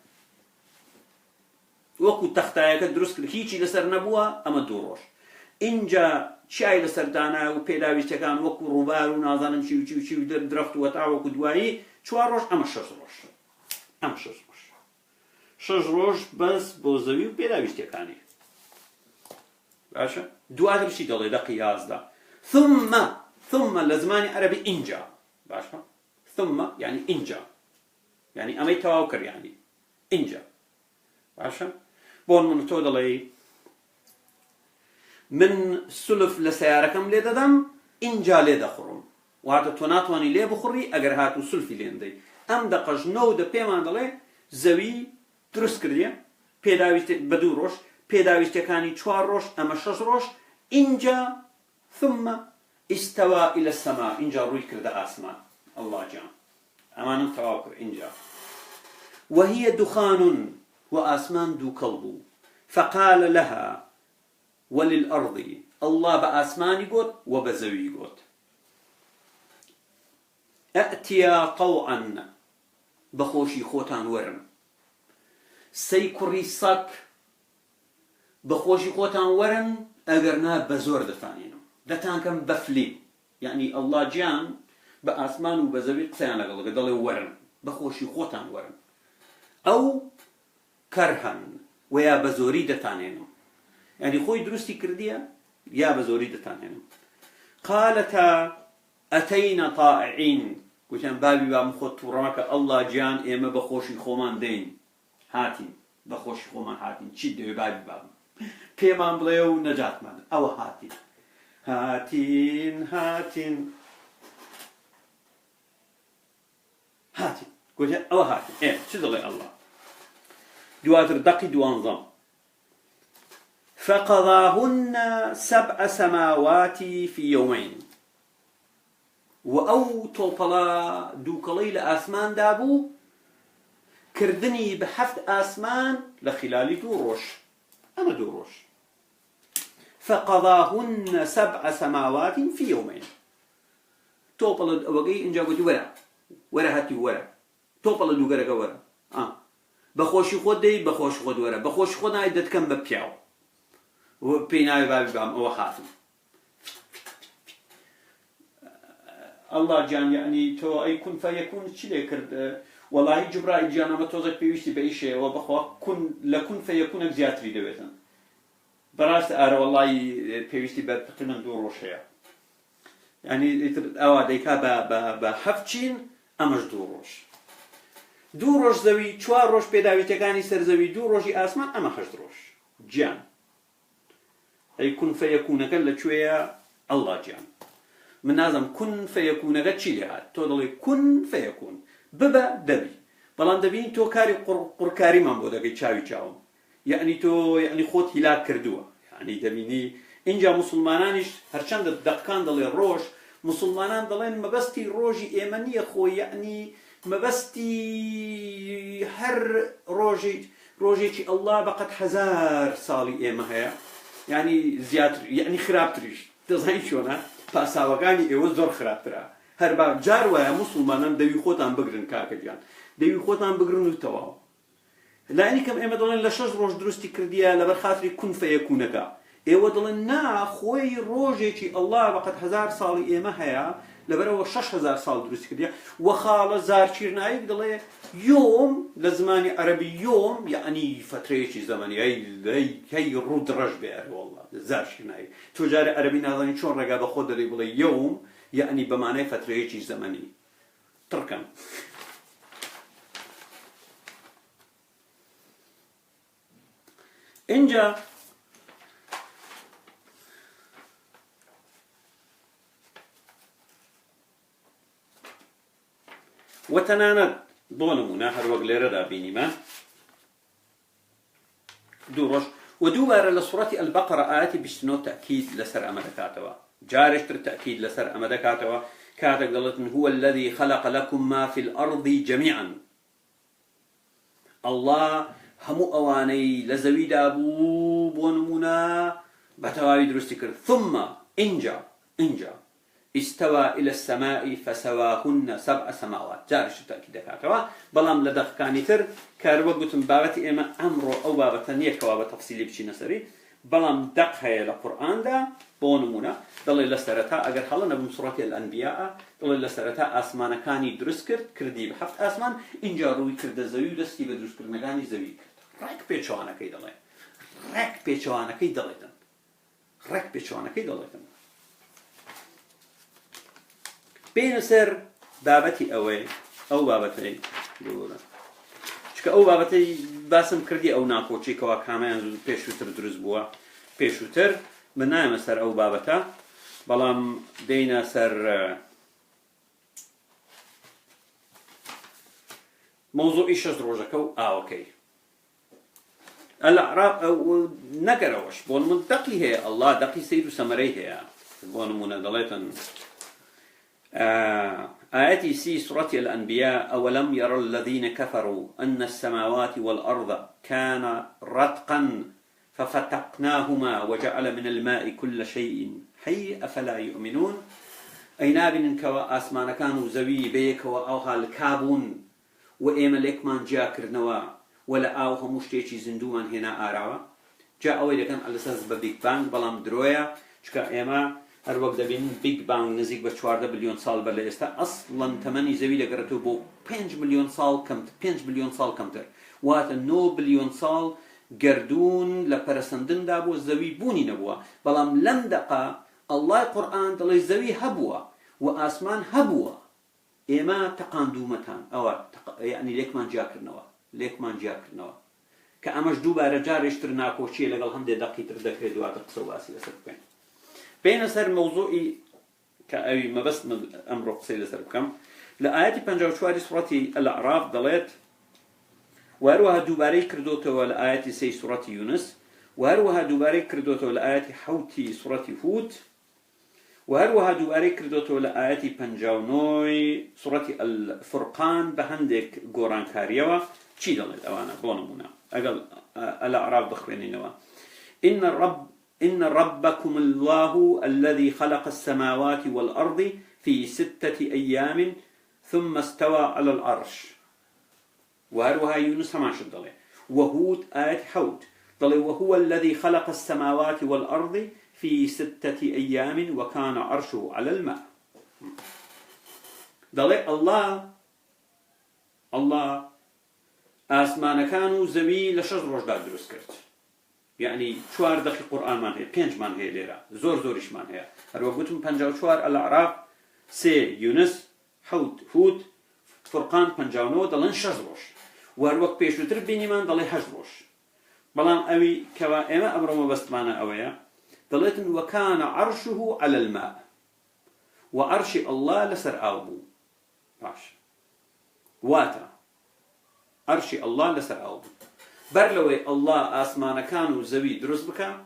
وكو تختايا كدروس كده هيجي لسر نبوها أما دوروش إنجا شاي لسردانا و پێداویستەکان وەکو ڕووبار و نازانم چی و درەخت و وەتا وەکو دوایی 4 ڕۆژ ئەمە 6 ڕۆژ ئەم 6 ڕۆژ بەس بۆ زەوی و پێداویستەکانی باشە دواتر چی دەڵێ دەقی 11 ثم لە زمانی عەرەبی ئینجا باشە ثم يعني ئینجا يعني ئەمەی تەواو کرد يعني ئینجا باشە بۆن من تۆ دەڵێ من سلف لسياركم لي ددم إنجا لي دخرم وهذا توناتواني لي بخوري أجر هاتو سلفي ليندي أم دقج نو ده بيمان دلي زوي درس كرديا بيداويست بدو روش بيداويست كاني 4 روش أما 6 روش إنجا ثم استوى إلى السماء إنجا روي كرد آسمان الله جان أمان تواكر إنجا وهي دخان وآسمان دو كلبو فقال لها وللأرض الله بآسماني قوت وبزوي قوت أأتيا طوعا بخوشي خوتان ورن سيكري صك بخوشي خوتان ورن أقرنا بزور دتانينو دتان كم بفلي يعني الله جان بآسمان وبزوي قسيانا قدل ورن بخوشي خوتان ورن أو كرها ويا بزوري دتانينو يعني خوي درستي كرديا يا بزوري دتانينو قالتا أتينا طائعين قلتان بابي بام خط وراك الله جان إما بخوشي خومان دين هاتين بخوشي خومان هاتين شد بابي بام بيمان بليو نجات من أو هاتين قلت أو هاتين إيه شد الله دواتر دقي دوانظام فقضاهن 7 سماوات في يومين وأو توبلا دوكلي لآسمان دابو كردني بحفت آسمان لخلال دوروش أما دوروش فقضاهن 7 سماوات في يومين توبلا وقي إن جاوتي ورا هاتي ورا توبلا دوغرا ورا بخوشي خودي بخوش خود ورا بخوش خود نايدت كم ببيعو وبيناي بابي بام أو خاتم الله جان يعني تو أي كن فيكون شيء كرد والله جبرائيل جانا ما توزك بيوشتي بأيشي وبخوا كن لكن فيكون زياتري دويتن براست أرى والله بيوشتي بتقريبا 2 روشيا يعني أو ديكا بحفتشين أمش 2 روش زوي 4 روش بداوي تكاني سر زوي 2 روشي آسمان أما 8 روش جان أي كن فيكون كلا شوية الله جان من لازم كن فيكون غتشي لها تقولي كن فيكون ببا دبي بلان دبين تو كاري قركاري من بودا كي تشاوي يعني تو يعني خوت هلاك كردوا يعني دبيني إنجا مسلمانانش هرچند دقان دلي روش مسلمانان دلين مبستي روجي إيمانية خو يعني مبستي هر روجي الله بقت 1000 صالي إيما هيا يعني زيادة يعني خرابتريش تزاين شونا پاساوەکانی ئێوە زۆر خراپترە هەر با جار وایە موسڵمانان دەوی خۆتان بگرن کاکەجان دەوی خۆتان بگرن و تەواو لایەنی کەم ئێمە دەڵێن لە 6 ڕۆژ دروستی کردیە لەبەر خاتری کون فەیەکونەکە ئێوە دەڵێن نا خۆی ڕۆژێکی ئەڵڵا بەقەت 1000 ساڵی ئێمە هەیە لەبەرەوە 6000 ساڵ دروستی کردیە وەخاڵە زارچیرنایک دەڵێ یۆم لە زمانی عەرەبی یۆم یعنی فترەیەکی زەمانی هەی ڕوو درەژ بێ وەڵڵا زارچیرنایک تۆ جارێ عەرەبی نازانی چۆن ڕێگا بە خۆ دەڵێ بڵێ یۆم یعنی بەمانای فترەیەکی زەمانی تڕکەم اینجا وتنانت بونمونا هر وقت ليردا بينما دوروش ودوبار لسورة البقرة آياتي بشتنو تأكيد لسر أمدكاتوا جارشتر تأكيد لسر أمدكاتوا كاتك قالت هو الذي خلق لكم ما في الأرض جميعا الله همو أواني لزوي دابو بونمونا بتواوي درستكر ثم إنجا استوى إلى السماء فسواهن 7 سماوات جارش التأكيد كاتوا بلام لدخ كانيتر كاروا قلتم بابتي إما أمرو أو بابتنية كوابا تفصيلي بشي نسري بلام دق هي القرآن دا بونمونا دلي لسرتا أجر حالا نبم سورة الأنبياء دلي لسرتا أسمان كاني درس كردي بحفت أسمان إنجا روي كرد زوي دستي بدرس كرد مغاني زوي كرد رك بيشوانا كي دلي رك بيشوانا كي دليتن بين سر بابتي أو بابتي دولا شكا أو بابتي باسم كردي أو ناقوشي كوا كامان بيشوتر دروز بوا بيشوتر من نايم سر أو بابتا بلام دينا سر موضوع إيش روجكو أوكي الأعراب أو نقروش بون من دقي هي الله دقي سيد سمري هي بون من دليتن آياتي سي سورة الأنبياء أولم يرى الذين كفروا أن السماوات والأرض كان رتقا ففتقناهما وجعل من الماء كل شيء حي أفلا يؤمنون أي نابن كوا آسمان كانوا زوي بيك وأوها الكابون وإيما لكمان جاكر نوا ولا أوها مشتيشي زندوما هنا آراوا جاء أولي كان على أساس ببيك بانك بلام درويا شكا إيما هر وقت دبین بیگ بانگ نزدیک به 14 میلیون سال بله است اصلا تمنی زویل اگر تو بو 5 میلیون سال کمتر وات 9 میلیون سال گردون لپرسندن دابو زوی بونی نبوه بلام لم دقا الله قرآن دلی زوی هبوه و آسمان هبوه اما تقاندومتان او يعني ليكمان جاكرنوا كأمش دوباره جارشتر ناكوشي لقل هم دي دقيتر دكري دوات قصواسي لسربكين بين سر موضوعي كأي ما بس أمر قصير لسربكم لآياتي 54 سورة الأعراف ضلت وأروها دوباري كردوته والآياتي 6 سورة يونس وهروها دوباري كردوتو لآياتي حوتي سورة هود وهروها دوباري كردوتو لآياتي بنجاونوي سورة الفرقان بهندك قوران كاريوا چی دڵێت ئەوانە بۆ نمونە ئەگەڵ الأعراف بخوێنینەوە إن ربكم الله الذي خلق السماوات والأرض في 6 أيام ثم استوى على العرش وهروها يونس همان شد ضلي وهود آية حود ضلي وهو الذي خلق السماوات والأرض في 6 أيام وكان عرشه على الماء ضلي الله آسمان كانوا زوي لشج رجدا دروس كرت يعني 4 دقيقة قرآن مان هي 5 مان هي ليرة زورش مان هي هرو قلتم 54 الأعراف 3 يونس هود فرقان 59 دلن 6 روش وهروك بيشوتر بيني مان دلي 8 روش بلان أوي كوا إما أمرو بستمانا أويا دلتن وكان عرشه على الماء وعرش الله لسر أوبو باش واتا عرش الله لسر أوبو برلوي الله آسمان كانوا زوي دروس بكا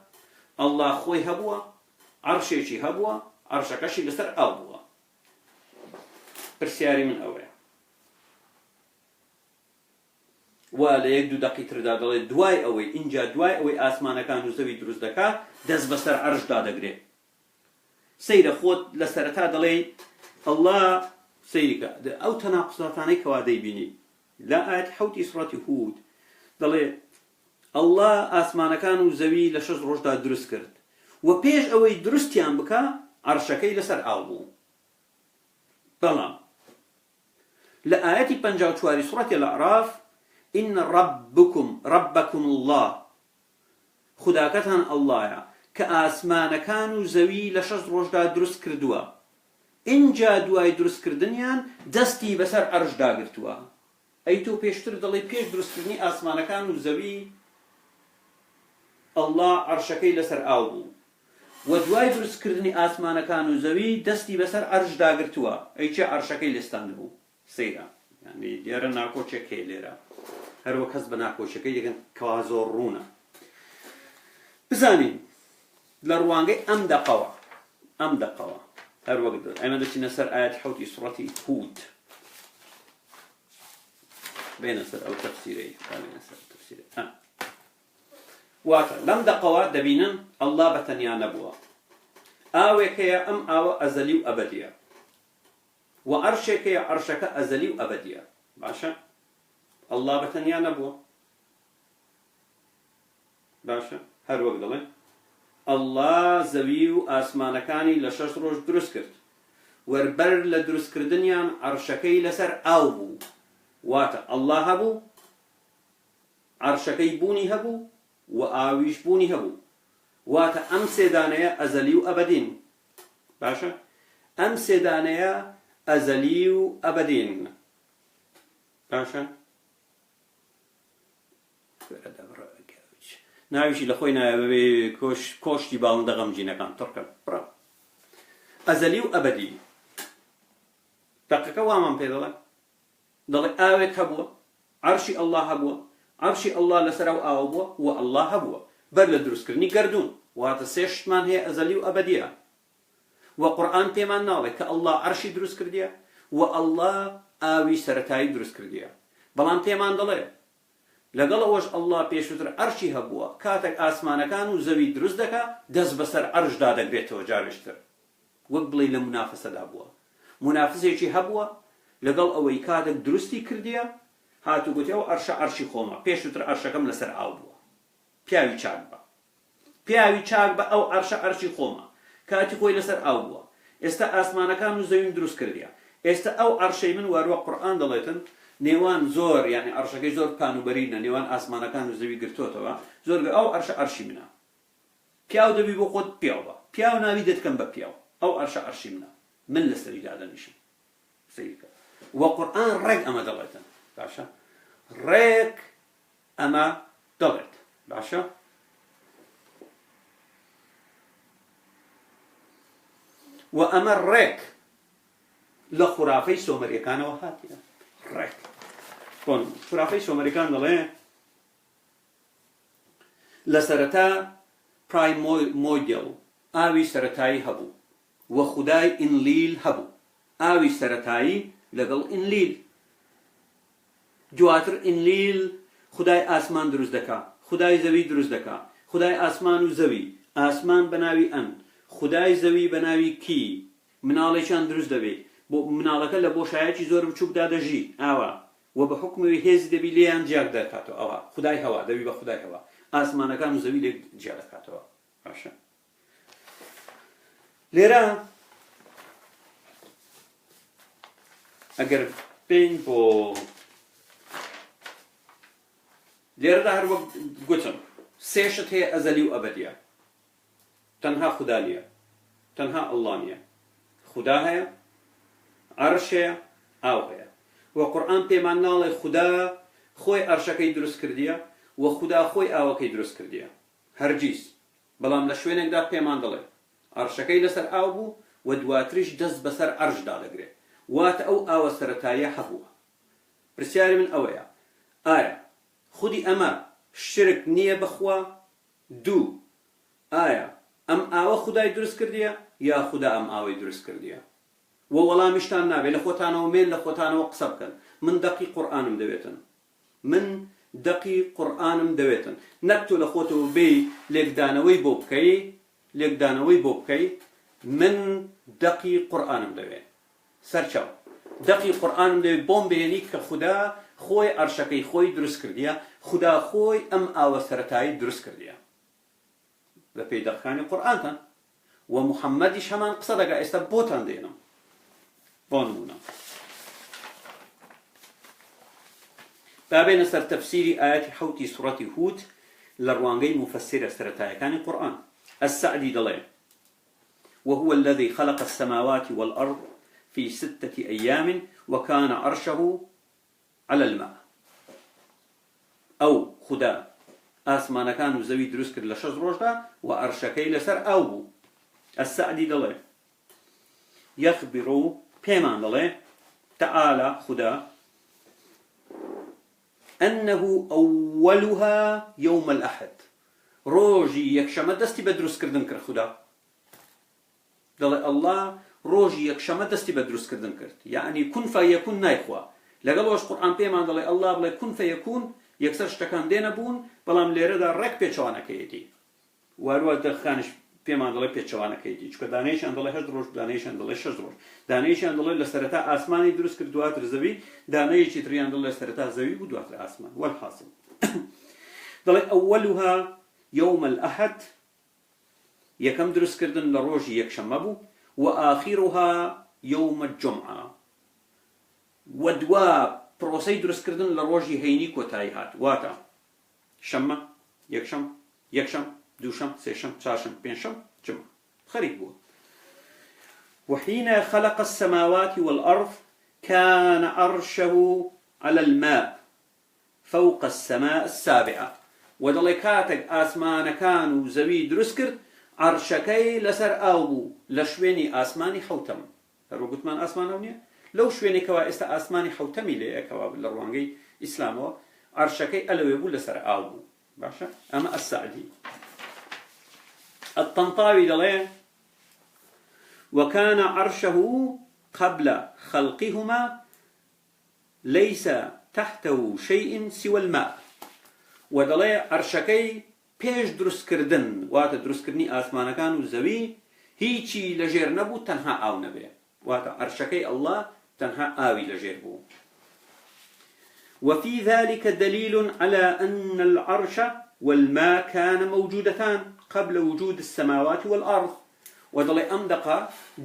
الله خوي هبوا عرشي هبوا عرشكشي لسر أوبوا برسياري من أويا ولا يقدو دقيق رداد دواي أوي إنجا دواي أوي آسمان كانوا زوي دروس دكا دز بسر عرش دادقري سيد خود لسرتا دلي الله سيدك أو تناقصاتاني كوادي بيني لا آيات حوتي سورة هود دلي الله آسمان كانوا زوي لشج رجدا دروس كرد وبيش أوي دروستيان بكا عرشكي لسر أوبو بلان لآياتي 54 سورة الأعراف إن ربكم الله خداكتان الله كآسمان كانوا زوي لشج رجدا دروس كردوا إن جا دواي دروس كردنيان دستي بسر عرش داقرتوا أي تو بيشتر دلي بيش دروس كردني آسمان كانوا زوي الله عرشكي لسر أوبو ودواي دروس كردني آسمان كانوا زوي دستي بسر عرش داقرتوا أي چه عرشكي لستاندبو سيرا يعني ديارا ناكو چكي ليرا هر وقت حزب ناكو چكي يكن كوازور رونا بزانين لروانجي أم دقوا هر وقت أيما دشي نسر آيات حوتي سورة هود بين سر أو تفسيري واتا لم دقوا دبينا الله بتنيا نبوا آوك يا أم آو أزلي وأبديا وأرشك يا أرشك أزلي وأبديا باشا الله بتنيا نبوا باشا هر وقت دلين الله زويو آسمانكاني لشش روش دروس کرد وربر لدروس کردنیان عرشكي لسر أوبو واتا الله هبو عرشكي بوني هبو وآويش بوني هبو واتا أم سيدانيا أزليو أبدين باشا أم سيدانيا أزليو أبدين باشا ناویشی لخوینا کوشتی باڵندە غەمجینەکان تڕکە بڕە ئەزەلی و ئەبەدی دەقەکە وامان پێ دەڵێ ئاوێک هەبووە عەرشی ئەڵڵا هەبووە عەرشی ئەڵڵا لەسەر ئەو ئاوە بووە و ئەڵڵا هەبووە بەر لە دروستکردنی گەردوون واتە سێ شتمان هەیە ئەزەلی و ئەبەدیە و قورئان پێمان ناڵێت کە ئەڵڵا عەرشی دروست کردیە و ئەڵڵا ئاوی سەرەتایی دروست کردیە بەڵام پێمان دەڵێ لەگەڵ ئەوەش ئەڵڵا پێشووتر عەرشی هەبووە کاتێک ئاسمانەکان و زەوی دروست دەکا دەست بەسەر عەرشدا دەگرێتەوە جارێشتر وەک بڵێ لە منافسەدا بووە منافسێکی هەبووە لەگەڵ ئەوەی کاتێک دروستی کردیە هاتوو گوتی ئەو عەرشە عەرشی خۆمە پێشووتر عەرشەکەم لەسەر ئاو بووە پیاوی چاک بە ئەو عەرشە عەرشی خۆمە کاتی خۆی لەسەر ئاو بووە ئێستا ئاسمانەکان و زەویم دروست کردیە ئێستا ئەو عەرشەی من وەروە قورئان دەڵێتن نێوان زۆر یعنی عەرشەکەی زۆر پانوبەرینە نێوان ئاسمانەکان و زەوی گرتوتەوە زۆر ئەو عەرشە عەرشی منە پیاو دەبی بۆ خۆت پیاو بە پیاو ناوی دەتکەم بە پیاو ئەو عەرشە عەرشی منە من لەسەری دادەنیشم سەیرکە و قورئان ڕێک ئەمە دەڵێتن باشە ڕێک ئەمە دەڵێت باشە و ئەمە ڕێک لە خوراافەی سۆمەریەکانەوە هاتیە ڕێک خوراافەی سۆمەریەکان دەڵێ لسرتا برايمورديال ئاوی سەرەتایی هەبوو و خودای ئینلیل هەبوو ئاوی سەرەتایی لەگەڵ ئینلیل دواتر ئینلیل خودای ئاسمان دروست دەکا خودای زەوی دروست دەکا خودای ئاسمان و زەوی ئاسمان بە ناوی ئەن خودای زەوی بە ناوی کی مناڵێکیان دروست دەبێ بۆ مناڵەکە لە بۆشایەکی زۆر بچووکدا دەژی ئاوا و بە حکمەوەی هێز دەبی لێیان جیاک دەکاتەوە ئەوە خودای هەوا دەبی بە خودای هەوا ئاسمانەکان و زەوی لێک جیا دەکاتەوە باشە لێرە ئەگەر بین بۆ لێرەدا هەر وەک گوتم سێ شت هەیە ئەزەلی و ئەبەدیە تەنها خودا نییە تەنها ئەڵڵا نییە خودا هەیە عەرش هەیە ئاو هەیە و قورئان پێمان ناڵێ خودا خۆی عەرشەکەی دروست کردیە و خودا خۆی ئاوەکەی دروست کردیە هەرگیز بەڵام لە شوێنێکدا پێمان دەڵێ عەرشەکەی لەسەر ئاو بوو و دواتریش دەست بەسەر عەرشدا دەگرێت واتە ئەو ئاوە سەرەتاییە هەبووە پرسیاری من ئەوەیە ئایا خودی ئەمە شرک نییە بەخوا دوو ئایا ئەم ئاوە خودای دروست کردیە یا خودا ئەم ئاوەی دروست کردیە و وەڵامیشتان نابێت لە خۆتانەوە مێن لە خۆتانەوە قسە بکەن من دەقی قورئانم دەوێتن من دەقی قورئانم دەوێتن نەک تۆ لە خۆتەوە بێی لێکدانەوەی بۆ بکەی من دەقی قورئانم دەوێت سەرچاو دەقی قورئانم دەوێت بۆم بێنی کە خودا خۆی عەرشەکەی خۆی دروست کردیە خودا خۆی ئەم ئاوە سەرەتایی دروست کردیە بە پێی دەقەکانی قورئانتان و محەممەدیش هەمان قسە دەکا ئێستا بۆتان دێنم بۆ نمونە بابێنە سەر تەفسیری ئاەتی حەوتی سوڕەتی هود لە ڕوانگەی مفەسرە سەرەتایەکانی قورئان السعدي دڵێ وهو الذي خلق السماوات والأرض في 6 أيام وكان عرشه على الماء أو خدا آسمان كانوا زوي دروس كر لشز روجدا وعرشكي لسر أو السعدي دڵێ يخبر پێمان دڵێ تعالى خدا أنه أولها يوم الأحد ڕۆژی یەکشەمە دەستی بە دروستکردن کرد خدا دەڵێ ئەڵڵا ڕۆژی یەکشەمە دەستی بە دروستکردن کرد یعنی کون فەیەکون نایخوا لەگەڵەوەش قورئان پێمان دەڵێ ئەڵڵا بڵێ کون فەیەکون یەکسەر شتەکان دێنە بوون بەڵام لێرەدا ڕێک پێچەوانەکەیەتی واروە دەخانش پێمان دەڵێ پێچەوانەکەیەتی چونکە دانەیەشیان دەڵێ 8 ڕۆژ دانەیەشیان دەڵێ 6 ڕۆژ دانەیەشیان دەڵێ لە سەرەتا ئاسمانی دروست کرد دواتر زەوی دانەیەکی تریان دەڵێ لە سەرەتا زەوی بوو دواتر ئاسمان والحاصل دەڵێ ئەوەلها يوم الأحد يكم درس كردن لروج يكشمبو وآخرها يوم الجمعة ودوا بروسي درس كردن لروج هيني كوتايهات واتا شمة يكشم دوشم سيشم شاشم بينشم جمعة خريب بو وحين خلق السماوات والأرض كان عرشه على الماء فوق السماء السابعة ودڵێ کاتێک ئاسمانەکان و زەوی دروست کرد عەرشەکەی لەسەر ئاو بوو لە شوێنی ئاسمانی حەوتەم هەروە گوتمان ئاسمانەوە نییە لەو شوێنێکەوە ئێستا ئاسمانی حەوتەمی لێیەکەوە لە ڕوانگەی ئیسلامەوە عەرشەکەی ئەلەوێ بوو لەسەر ئاو بوو باشە ئەمە السعدی الطنطاوي دڵێ وكان عرشه قبل خلقهما ليس تحته شيء سوى الماء ودڵێ عەرشەکەی پێش دروستکردن واتە دروستکردنی ئاسمانەکان و زەوی هیچی لەژێر نەبوو تەنها ئاو نەبێ واتە عەرشەکەی ئەڵڵا تەنها ئاوی لەژێر بوو وفي ذلك دليل على أن العرش والماء كان موجودتان قبل وجود السماوات والأرض ودڵێ ئەم دەقا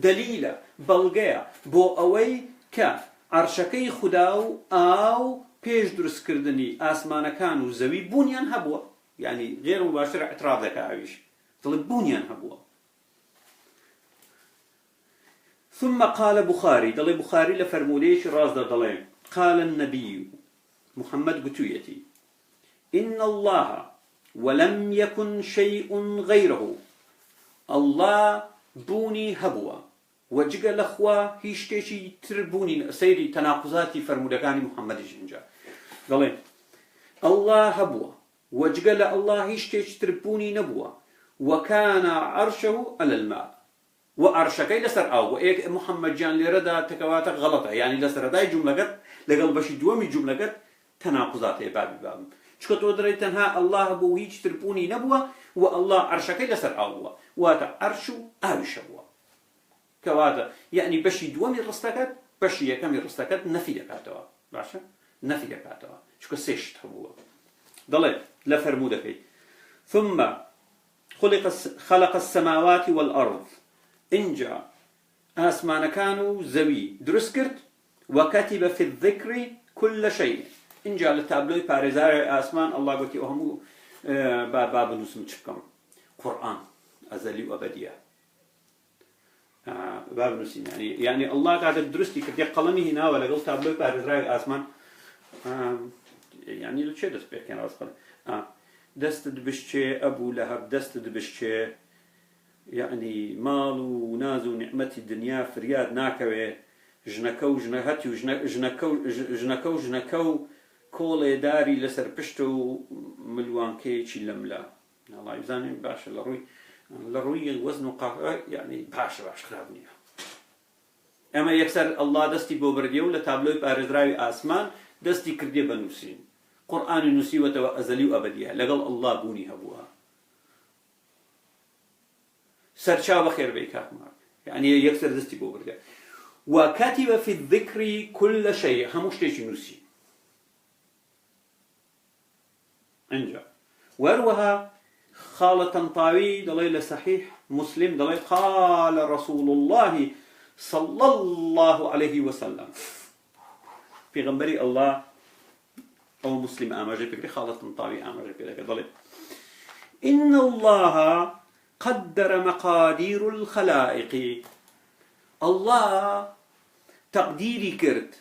دەلیلە بەڵگەیە بۆ ئەوەی کە عەرشەکەی خودا و ئاو پێش دروستکردنی ئاسمانەکان و زەوی بوونیان هەبووە یعنی غێر مباشر اعتراف دەکا ئەویش دڵێ بوونیان هەبووە ثم قال بخاري دڵێ بخاري لە فەرموودەیەکی ڕازدا دڵێ قال النبي محمد قتويتي إن الله ولم يكن شيء غيره الله بوني هبوة وجگە لەخوا هیچ شتێکی تر بوونی سەیری تەناقوزاتی فەرموودەکانی محەممەدیش اینجا دەڵێ ئەڵڵا هەبووە وجقل الله هیچ تربوني نبوة وكان عرشه على الماء وعرشكي لسر أو إيه محمد جان لردا تكواتك غلطة يعني لسر داي جملة قد لقل بشي دوامي جملة قد تناقضات باب شكو تودري تنها الله بو هيج تربوني نبوة والله عرشكي لسر أو واتا عرشو آوشوا كواتا يعني بشي دوامي رستكت بشي يكمي رستكت نفي كاتوا باشا نفي كاتوا شكو سيش تحبوا ضلت لا فرمودة فيه ثم خلق السماوات والأرض إنجا آسمان كانوا زوي درسكرت وكتب في الذكر كل شيء إنجا للتابلوي بارزار آسمان الله قلت أهمو باب نسم تشكم قرآن أزلي وأبدية باب نسم يعني الله قاعد درستي كده قلمي هنا ولا قلت تابلوي بارزار آسمان يعني لشيء دست بيحكي أصلا دست دبشة أبو لهب دست دبشة يعني مال وناز ونعمة الدنيا فرياد ناكوي جنكو جنهتي جنكو كول داري لسر بشتو ملوان كيتشي لملا الله يبزاني باش لروي الوزن وقع يعني باش خرابني اما يكسر الله دستي بوبرديو لتابلوي بارزراوي آسمان دستي كردي بنوسين قرآن نسي وأزلي وأبديها لقل الله بوني هبوها سرشا بخير بيكاك مارك يعني يكسر دستي بوبرديو وكتب في الذكر كل شيء هموش تيجي نسي انجا وروها خالة طاوي دليل صحيح مسلم دليل قال رسول الله صلى الله عليه وسلم في غنبري الله أو مسلم آمجي بكري خالة طاوي آمجي بكري إن الله قدر مقادير الخلائق الله تقديري كرت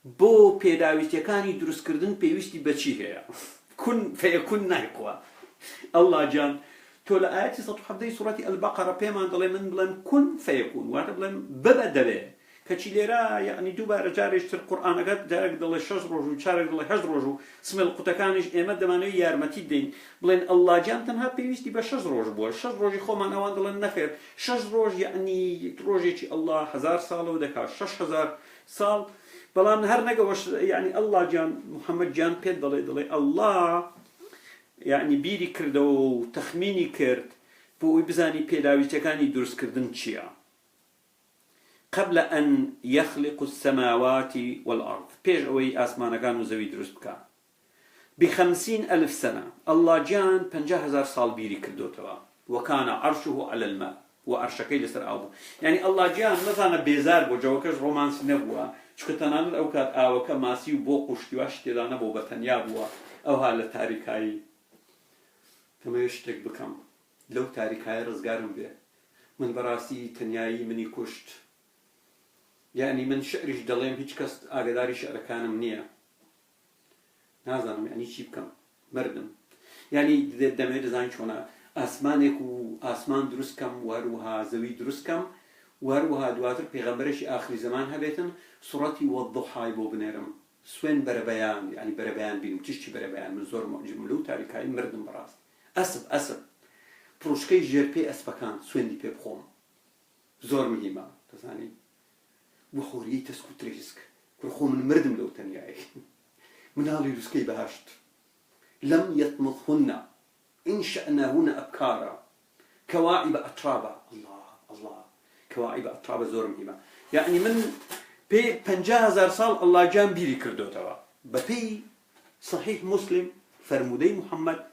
بو بيداويتيكاني دروس كردن بيويستي بچي هيا كن فيكون نايقوا الله جان تولا آياتي ستحضي سورة البقرة بيمان دلي من بلن كن فيكون وانا بلن ببدله كتشيليرا يعني دوباره جاريش تر القرآن قد جارك دلي شجروجو جارك دلي هجروجو اسم القطكانش ايمد دمانو يارمتي دين بلن الله جان تنها بيويستي بشجروج بوا الشجروج خومان اوان دلن نخير شجروج يعني روجي الله 1000 سال ودكا 6000 سال بلان هر نقوش يعني الله جان محمد جان بيد دلي الله يعني بيري كردو تخميني كرد بو بزاني بيداويتكاني درس كردن تشيا قبل أن يخلق السماوات والأرض بيج أوي آسمان كانوا زوي درس بكا ب50,000 سنة الله جان 50,000 سال بيري كردو توا وكان عرشه على الماء وعرشكي لسر أبو يعني الله جان مثلا بيزار بو جوكش رومانس نبوا شكتنان الأوكاد آوكا ماسيو بو قشتواش تدانا بو بطنيا بوا أو هالا تاريكاي كما يشتك بكم لو تاريكاي رزقارم به من براسي تنياي مني كشت يعني من شعرش دليم هيج كست آقداري شعر كان منيا نازانم يعني شي بكم مردم يعني دمي دزاين شونا آسمانك و آسمان درست كم وروها زوي درست كم وروها دواتر پیغمبرش آخر زمان هبتن صورتي والضحى بو بنيرم سوين بربيان يعني بربيان بينم تشتي بربيان من زور معجم لو تاريكاي مردم براس أسب بروشكي جيربي أسبكان سوين دي بيبخوم زور مهمة تزاني وخوري تسكو تريسك كرخو من مردم لو تنياي من هالي رسكي بهاشت لم يطمثهن إن شأنهن أبكارا كواعب أترابا الله كواعب أترابا زور مهمة يعني من بي 50,000 سال الله جان بيري كردو توا ببي صحيح مسلم فرمودي محمد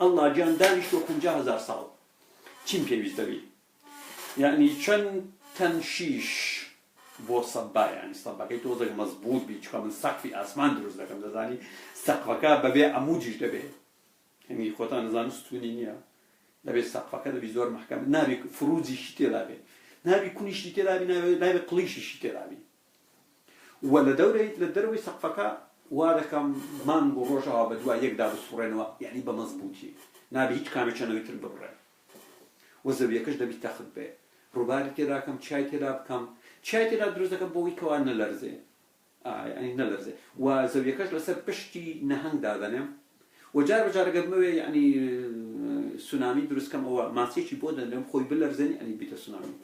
الله جان دانش و 50,000 سال چیم پێویست دەبێت يعني چەند تەنشیش بۆ سەبا يعني سەباکەی تۆزێک مەزبوط بی چکە من سەقفی ئاسمان دروست دەکەم دەزانی سەقفەکە بەبێ عەموودیش دەبێت يعني خۆتان نەزانن ستوونی نییە دەبێت سەقفەکە دەبێت زۆر محکەم نابێت فروجیشی تێدا بێت نابێت کونیشی تێدا بێت نابێت قڵیشیشی تێدا بێت و لە دەروی سەقفەکە وا دەکەم مانگ و ڕۆژەوە بە دوای یەکدا بسوڕێنەوە یعنی بە مەزبوطی نابێت هیچ کامێکچەنەوەی تر ببڕێ و زەویەکەش دەبێت تەخت بێ ڕووباری تێدا بکەم چای تێدا بکەم چای تێدا دروست دەکەم بۆەوەی کەوا نەلەرزێ یعنی نەلەرزێ و زەویەکەش لەسەر پشتی نەهەنگ دادەنێم وجار بجار قبل يعني سونامي دروس كم أو ماسيش يبود إنهم خوي بلرزني يعني بيت سونامي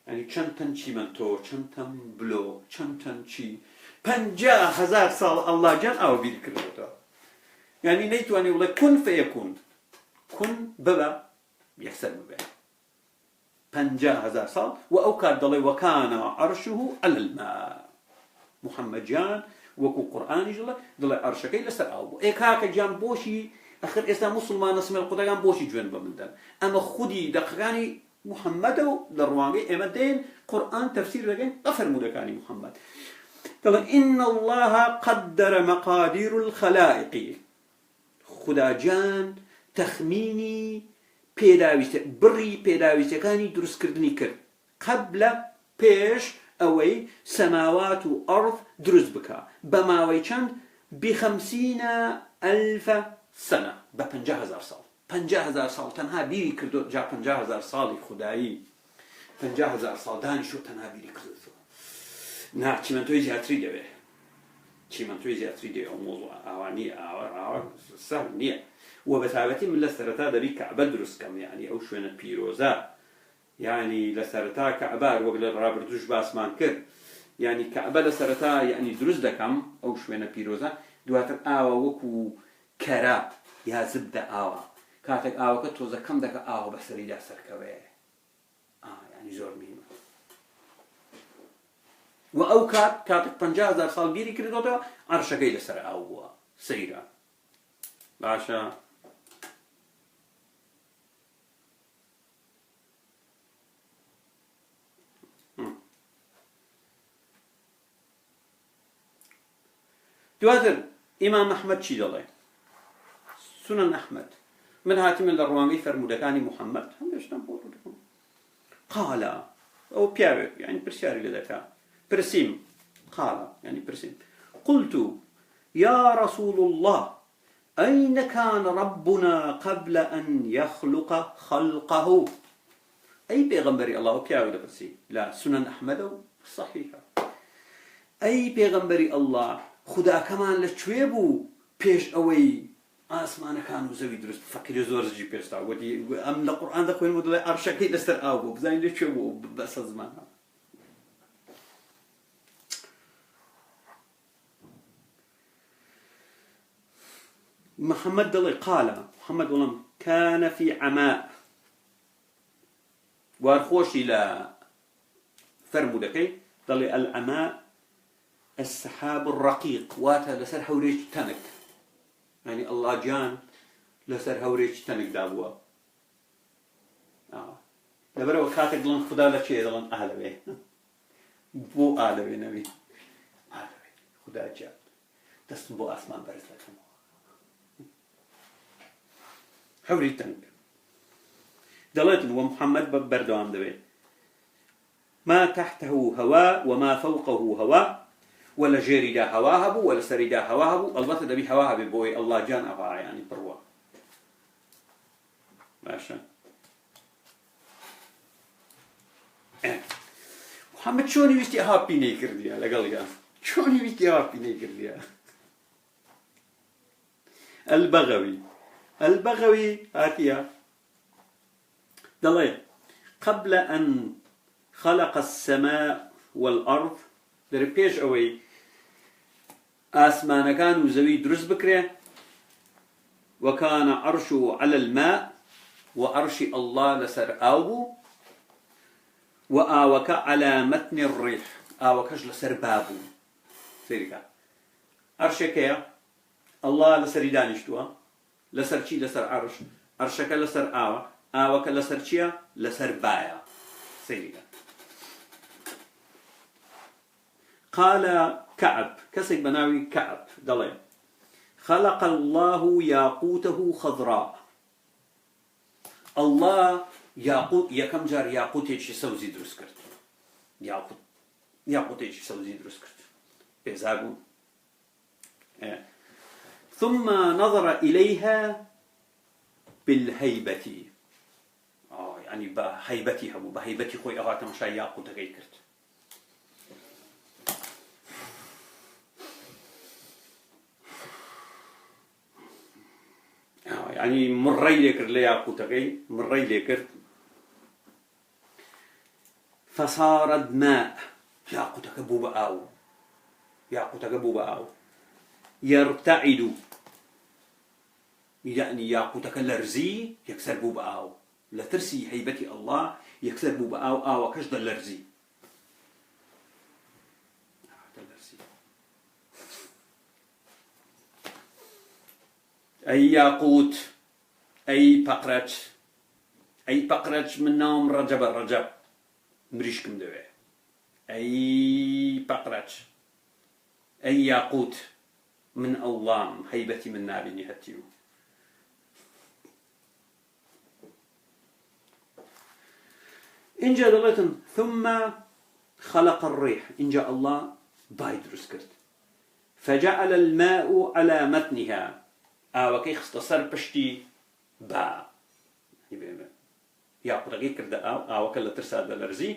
يعني چەندتەن چیمەندۆ چەندتەن بلۆ چەندتەن چی 50,000 ساڵ ئەڵڵا جان ئەوە بیری کردوتەوە یعنی نەیتوانێ بڵێ کون فەیەکون کون ببە یەکسەر ببێ 50,000 ساڵ و ئەو کات دەڵێ وەکانە عەرشه عەلە الماء محەممەد جان وەکو قورئانیش دڵێ عەرشەکەی لەسەر ئاو بوو ئێ کاکە جان بۆشی ئەخر ئێستا موسڵمانە سمێڵ قودەکان بۆشی جوێن بە مندەن ئەمە خودی دەقەکانی محمد للروانجي إمدين قرآن تفسير لكن أفر مدكاني محمد قال إن الله قدر مقادير الخلائق خدا جان تخميني بيداويست بري بيداويست كاني درس كردني كر قبل بيش أوي سماوات وأرض درس بكا بماوي چند ب50,000 سنة ب50,000 سال 50,000 سال تنها بیری کردو جا 50,000 سالی خدایی 50,000 سال دانشو تنها بیری کردو نه چی من توی زیاتری دوه چی من توی زیاتری دوه اون موضوع آوانی آوار سهل نیه و بتابتی من لسرتا دبی کعبه درست کم يعني او شوینه پیروزا يعني لسرتا كعبه وقل رابردوش باسمان کرد يعني كعبه لسرتا يعني درست دکم او شوینه پیروزا دواتر آوا وکو کرا یا زبده آوا كاتك آوك توزا كم دك آو بسري دا سركوي يعني زور مهمة وأو كاتك 50,000 سال بيري كردوتو عرشكي لسر آو سيرا باشا دواتر إمام أحمد شي دالي سنن أحمد من هاتم الرواني فرمودكاني محمد هم يشتم بولو قال أو بيابك يعني برسياري لذكاء برسيم قال يعني برسيم قلت يا رسول الله أين كان ربنا قبل أن يخلق خلقه أي بيغمبري الله بيابك برسيم لا سنن أحمد صحيحة أي بيغمبري الله خدا كمان لشويبو بيش أوي آسمان كانوا زوي درست فكر زور زي بيستا ودي أم القرآن ده كون مدلل أرشكي لستر أوبو بزين ليش شو بس زمان محمد دلي قال محمد ولم كان في عماء وارخوش إلى فرمودكي دلي العماء السحاب الرقيق واتا لسر حوريش تنك يعني الله جان لسر هوريش تنك دابوا لبرا وكاتك دلن خدا لشي دلن أهلوي بو أهلوي نبي أهلوي خدا جان دستن بو أسمان برز لكم هوري تنك دلتن ومحمد بردوام دبي ما تحته هواء وما فوقه هواء ولا جيري دا هواهبو ولا سري دا هواهبو البته دبي هواهبي بوي الله جان أفا يعني بروا باشا محمد شوني ويستي هابي نيكر ديا لقلقا شوني ويستي هابي نيكر ديا البغوي هاتيا دلي قبل أن خلق السماء والأرض دربيش أوي آسمان كان وزوي درس بكره وكان عرشه على الماء وعرش الله لسر آوبو وآوك على متن الريح آوكش لسر بابو سيركا عرشك يا الله لسر دانشتوا لسر شي لسر عرش عرشك لسر آوك لسر شي لسر بايا سيركا قال كعب كسي بناوي كعب دلي خلق الله ياقوته خضراء الله ياقوت يكم جار ياقوت يجي سوزي درس كرت ياقوت يجي سوزي درس كرت بيزاقو ثم نظر إليها بالهيبة يعني بهيبتها بهيبتي خوي أغاتا مشا ياقوت غير كرت يعني مري لكر لا ياقوتكي مري لكر فصارت ماء ياقوتك بوباو ياقوتك بوباو يرتعد يعني ياقوتك لرزي يكسر بوباو لا ترسي هيبتي الله يكسر بوباو او كشد لرزي أي ياقوت أي بقرج من نوم رجب مريشكم دوي أي بقرج أي ياقوت من أولام هيبتي من نابي نهتيو إن جاء دلتن ثم خلق الريح إن جاء الله بايدرس كرت فجعل الماء على متنها وكي اختصر بشتي با يا قدري كرد وكلا ترسال الرزي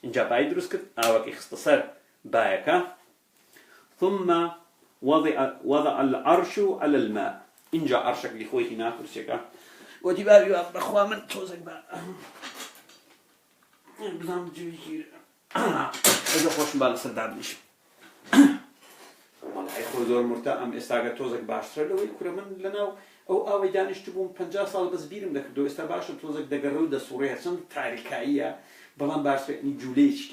إن جاء بايدرس كرت وكي اختصر بايكا ثم وضع العرش على الماء إن جاء عرشك لخوي هنا كرسيكا ودي بابي أخوة من توزك با بلام جويجير إذا خوش بالا سردابنيش والله يخو زور مرتا ام استاغا توزك باشتر لو يكره من لنا او دانش تبون 50 سال بس بيرم دك دو استا باش توزك دغرو د سوريا سن تاريخيه بلان باش ني جوليش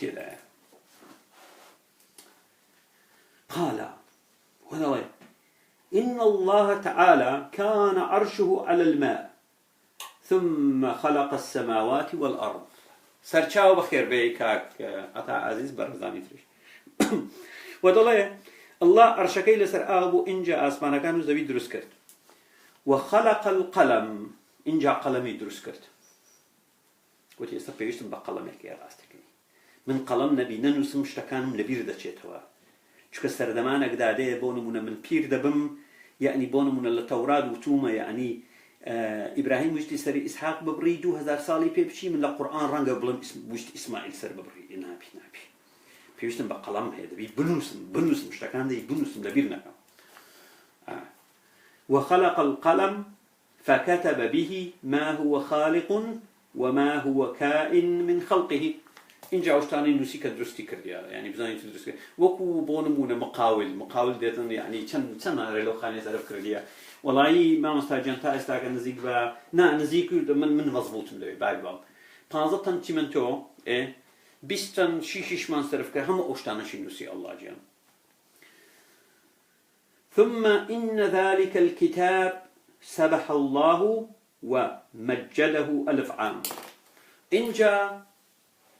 كده قال ولا إن الله تعالى كان عرشه على الماء ثم خلق السماوات والأرض سرچاو بخير بيك عطا عزيز برزاني تريش ودلائه الله عرشكي لسر آبو إنجا آسمانا كانوا زوي درس كرت وخلق القلم إنجا قلمي درس كرت وتي استبيشتم بقلمك يا راستك من قلم نبي ننوس مشتكانم لبير دچيتوا چونك سردمانك داده بونمون من بير دبم يعني بونمون للتوراة وتوما يعني إبراهيم وجدي سري إسحاق ببري 2000 سالي بيبشي من القرآن رنجا بلم وجدي إسماعيل سر ببري نابي بيشتم بقلم هذا بنوسم مشتكان دي بنوسم لبيرنا وخلق القلم فكتب به ما هو خالق وما هو كائن من خلقه إن جاوشتاني نسيك درستي كرديا يعني بزاني تدرس وكو بونمونا مقاول ديتن يعني كم ريلو خاني تعرف كرديا والله ما مستعجل تا استاك نزيك با نزيك من مضبوط مدوي بايبال 15 تيمنتو بيستن شيش من صرف كهم أشتانا شنوسي الله جل ثم إن ذلك الكتاب سبح الله ومجده 1000 عام إن جاء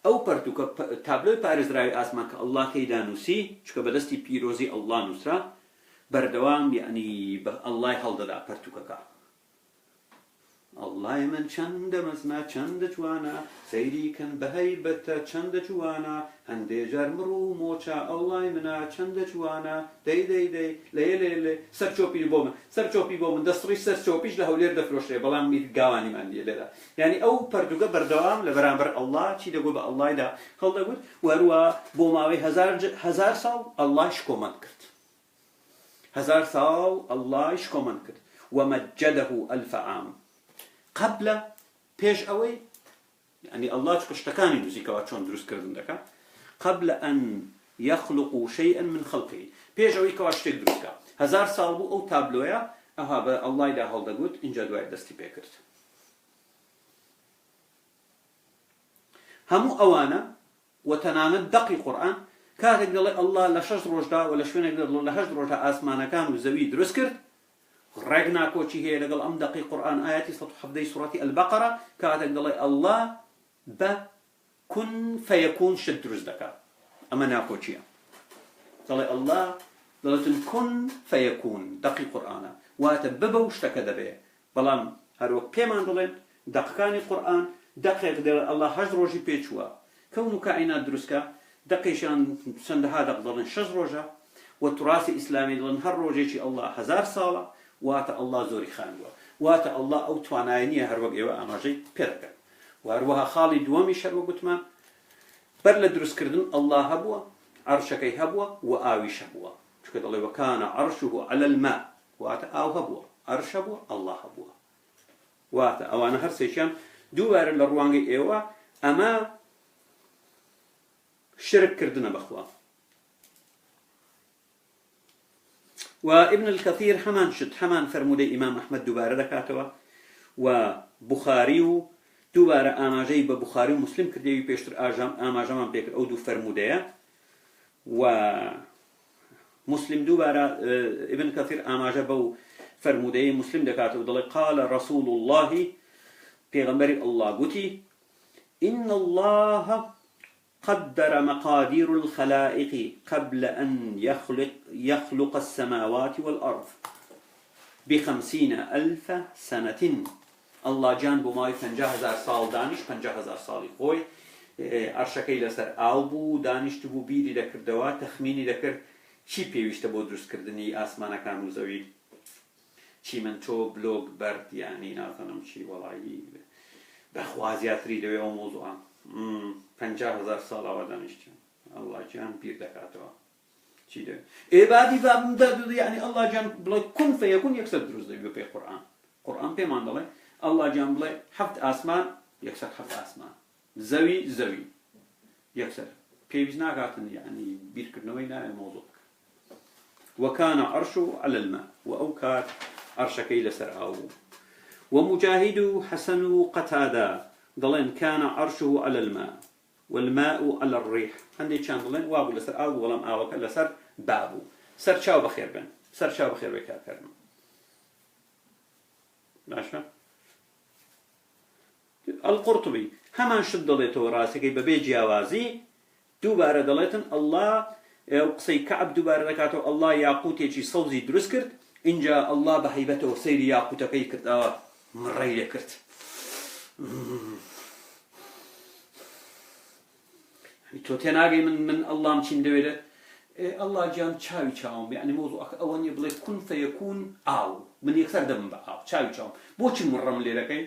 أو برتوك تابلو بارز رأي أسمك الله كيدا نسي شكا بدستي بيروزي الله نسرا بردوام يعني الله يحلد برتوكا الله من چند مزنا چند جوانا سيدي كان بهيبت چند جوانا هندي جرمرو موچا الله منا چند جوانا دي لي سرچوبي بومن دستري سرچوبيش له ولير دفروش بلان مي غاواني من دي لدا يعني او پردوغا بردوام لبرامبر الله چي دغو با الله دا خلدغو وروا بوماوي هزار سال الله شكومن كرت 1000 سال الله شكومن كرت ومجده 1000 عام قبل بيش أوي يعني الله تكشتكاني نزيكا واتشون دروس كردن دكا قبل أن يخلقوا شيئا من خلقه بيش أوي كواشتك دروسكا 1000 سال بو أو تابلويا أها الله يدا هول دقود إنجا دواء دستي بيكرت همو أوانا وتناند دقي قرآن كاتك دلي الله لشج روجدا ولا شوينك دلي لهج روجدا آسمانا كان وزوي دروس كرت رجنا كوتشي هي لقل أم دقي قرآن آياتي حفظي سورة البقرة كاتك دلي الله كن فيكون شد رزدك أما ناكوتشي دلي الله دلتن كن فيكون دقي قرآن واتببه وشتك دبي بلام هروك بيمان دلين دقاني قرآن دقيق دلي الله هج روجي بيتشوا كونو كائنات درسكا دقيشان سندها دق دلين شج روجا والتراث الإسلامي دلين هر روجيشي الله 1000 سالة واتا الله زوري خانوا واتا الله او تواناينيه هر وقت ايوا اماجي بيرك واروها خالد ومي شر وقتما برل دروس كردن الله هبوا عرشك هبوا واوي شبوا شكد الله وكان عرشه على الماء واتە ئاو هەبووە ئەرش هەبووە ئەڵڵا هەبووە واتە ئەوانە هەر سێکیان دووبارە لە ڕوانگەی ئێوە ئەمە شرک کردنە بەخوا. وابن الكثير همان شت همان فرمودي إمام أحمد دوبارة دكاتوا وبخاري دوبارة آماجي ببخاري ومسلم كردي بيشتر آماجمان بيكر أو دو فرمودية ومسلم دوبارة ابن كثير آماجة بو فرمودية مسلم دكاتوا ضل قال رسول الله پیغمبر الله قتي إن الله قدر مقادير الخلائق قبل أن يخلق السماوات والأرض ب50,000 سنة. الله جان بماي 50,000 سال دانش 50,000 سالي خوي عرشكي لسر آلبو دانش تبو بيري دكر دوا تخميني دكر چی پێویستە بۆ دروستکردنی ئاسمانەکان و زەوی چی من تۆ بلۆگ بەرد یعنی نازانم چی وەڵایی بەخوا زیاتری دەوێ ئەو مۆزوعە 50,000 ساڵ ئەوە دانیشتیان ئەڵڵا جان بیر دەکاتەوە چی دەوێت ئێبادی بابم یعنی ئەڵڵا جان بڵێ کون فەیەکون یەکسەر دروست دەبێ بە پێی قورئان پێمان دەڵێ ئەڵڵا جان بڵێ 7 ئاسمان یەکسەر 7 ئاسمان زەوی یەکسەر پێویست ناکاتن یعنی بیرکردنەوەی نایە مۆزوع. وكان عرشه على الماء وأوكات عرشكي لسر آو. ومجاهد حسن قتادة ضلين كان عرشه على الماء والماء على الريح عندي كان ضلين وابو لسر آو ولم آوك لسر بابو سر شاو بخير بن سر شاو بخير بكاكرم ماشي. القرطبي همان شد ضليته راسكي ببيجي آوازي دوباره دڵێتن الله قسەی کەعب دووبارە دەکاتەوە الله یاقوتێکی سەوزی دروست کرد اینجا الله بە هەیبەتەوە سەیری یاقوتەکەی کردەوە مڕەی لێ کرد تۆ تێناگەی من ئەڵڵام چیم دەوێت ئەڵڵا گیان چاوی چاوم یعنی مۆزوعەکە ئەوە نییە بڵێ کون فەیەکون ئاو من یەکسەر دەبم بە ئاو چاوی چاوم بۆچی مڕەم لێرەکەی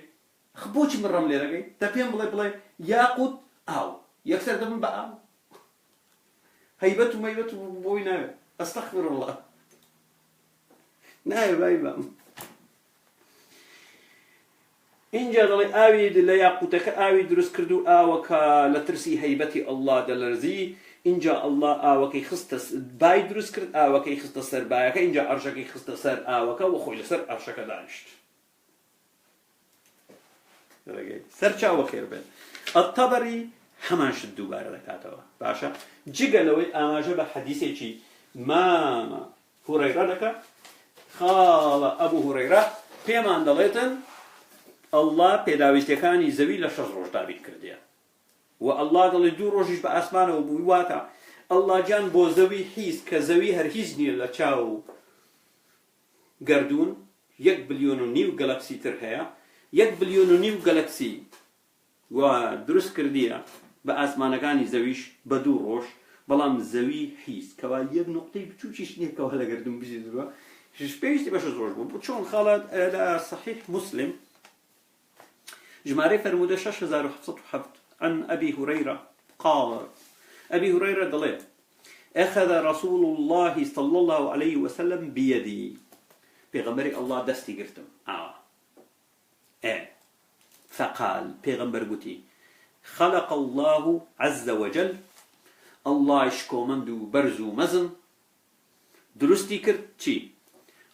بۆچی مڕەم لێرەکەی دە پێم بڵێ یاقوت ئاو یەکسەر دەبم بە ئاو هەیبەت و مەیبەت و بۆی ناوێت ئەستەغفر الله نایە بای بام اینجا دەڵێ ئاوی لە یاقوتەکە ئاوی دروست کرد و ئاوەکە لە ترسی هەیبەتی ئەڵڵا دەلەرزی اینجا ئەڵڵا ئاوەکەی خستە بای دروست کرد ئاوەکەی خستە سەر بایەکە اینجا عەرشەکەی خستە سەر ئاوەکە و خۆی لەسەر عەرشەکە دانیشت سەر چاوە خێر بێت. الطبري همان شت دووبارە دەکاتەوە باشە جگە لەوەی ئاماژە بە حەدیثێکی مامە هورەیرە دەکە خاڵە ئەبوو هورەیرە پێمان دەڵێتن ئەڵڵا پێداویستەکانی زەوی لە 6 ڕۆژ دابین کردیە و ئەڵڵا دەڵێ 2 ڕۆژیش بە ئاسمانەوە بووی واتە ئەڵڵا گیان بۆ زەوی هیچ کە زەوی هەر هیچ نییە لە چاو گەردوون 1.5 بلیۆن گەلەکسی تر هەیە 1.5 بلیۆن گەلەکسی و دروست کردیە بە ئاسمانەکانی زەویش بە 2 ڕۆژ بەڵام زەوی هیچ کەوا یەک نقطەی بچووکیش نییەکەوە لە گەردوون بزیدووە پێویستی بە 6 ڕۆژ بوو چۆن خاڵات لە صحیح مسلم ژمارەی فەرموودە 6707 عن أبي هريرة قال أبي هريرة دڵێ أخذ رسول الله صلى الله عليه وسلم بيدي پێغەمبەری الله دەستی گرتم فقال پیغمبر گوتی خلق الله عز وجل الله اشکومند و برز و مزن درستی کرد چی؟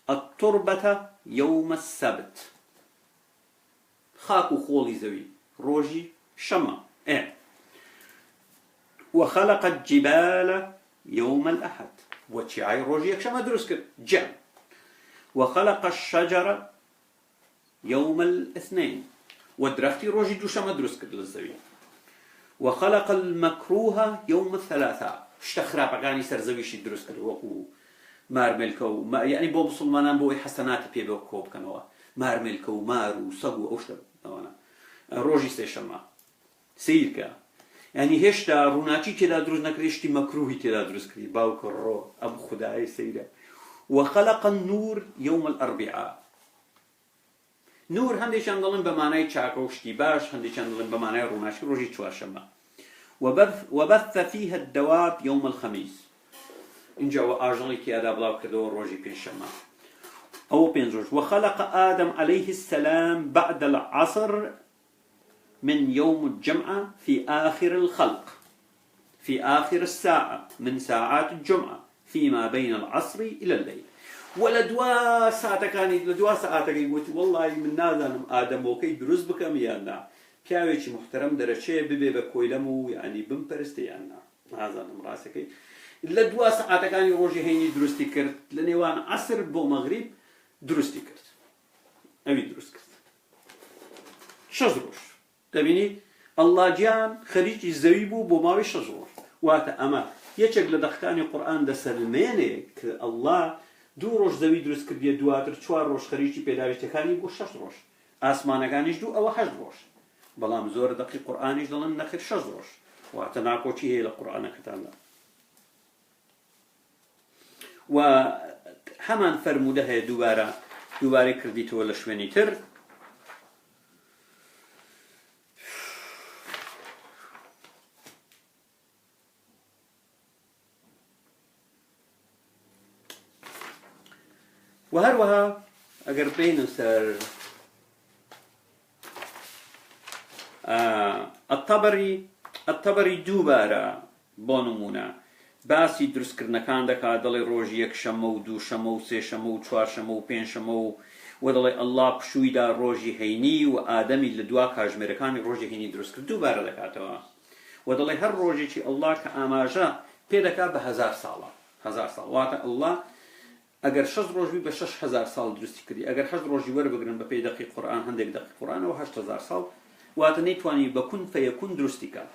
التربة يوم السبت خاک و خۆڵی زەوی ڕۆژی شەمە وخلق الجبال يوم الأحد وچیای ڕۆژی یەکشەمە دروست کرد جەم وخلق الشجر يوم الاثنين ودرختي روجي دوشما دروس كرد للزوي وخلق المكروه يوم الثلاثاء اشتخرا بقاني سرزويشي دروس كرد وكو مارملكو يعني بو مسلمانان بو حسنات بي بو كوب كانوا مارملكو مارو صقو اوشتر نوانا روجي سيشما سيركا يعني هشتا روناچي تيدا دروس نكريشتي مكروهي تيدا دروس كري باوك الرو ابو خداي سيدا وخلق النور يوم الاربعاء نور هەندێکیان دەڵێن بە مانای چاکە و شتی باش هەندێکیان دەڵێن بە مانای ڕووناچی ڕۆژی چوارشەمە وبث فيها الدواب يوم الخميس اینجا ئاژەڵێکی ئادا بڵاو کردەوە ڕۆژی پێنجشەمە أو بينزوج. وخلق آدم عليه السلام بعد العصر من يوم الجمعة في آخر الخلق، في آخر الساعة من ساعات الجمعة فيما بين العصر إلى الليل. ولدوا ساعتكاني لدوا ساعتكاني قلت والله من نازل آدم وكي دروز بكم يانا پیاوێکی محترم دەرەچێ ببێ بە کۆیلەم و یعنی بمپەرستێ یاننا نازانم ڕاستەکەی لە دوا سەعاتەکانی ڕۆژی هەینی دروستی کرد لە نێوان عەسر بۆ مەغریب دروستی کرد ئەوی دروست کرد 6 ڕۆژ دەبینی ئەڵڵا گیان خەریکی زەوی بوو بۆ ماوەی 6 ڕۆژ واتە ئەمە یەکێک لە دەقەکانی قورئان دەسەلمێنێ کە ئەڵڵا 2 ڕۆژ زەوی دروست کردیە دواتر 4 ڕۆژ خەریکی پێداویستەکانی بۆ 6 ڕۆژ ئاسمانەکانیش دوو ئەوە 8 ڕۆژ بەڵام زۆر دەقی قورئانیش دەڵێن نەخیر 6 ڕۆژ واتە ناکۆچی هەیە لە قورئانەکەتاندا و هەمان فەرموودە هەیە دووبارەی کردیتەوە لە شوێنی تر و هەروەها ئەگەر بێنە سەر الطبري دووبارە بۆ نمونە باسی دروستکردنەکان دەکات دەڵێ ڕۆژ یەک شەمە و دوو شەمە و سێ شەمە و چوار شەمە و پێنج شەمە و دەڵێ ئەڵڵا پشوویدا ڕۆژی هەینی و ئادەمی لە دوا کاژمێرەکانی ڕۆژی هەینی دروست کرد دووبارە دەکاتەوە و دەڵێ هەر ڕۆژێکی ئەڵڵا کە ئاماژە پێ دەکات بە 1000 ساڵە 1000 ساڵ واتە ئەڵڵا ئەگەر 6 ڕۆژی بە 6000 ساڵ دروستی کردی ئەگەر 8 ڕۆژی وەربگرن بە پێی دەقی قورئان هەندێک دەقی قورئانەوە 8000 ساڵ واتە نەیتوانی بە کون فەیەکون دروستی کات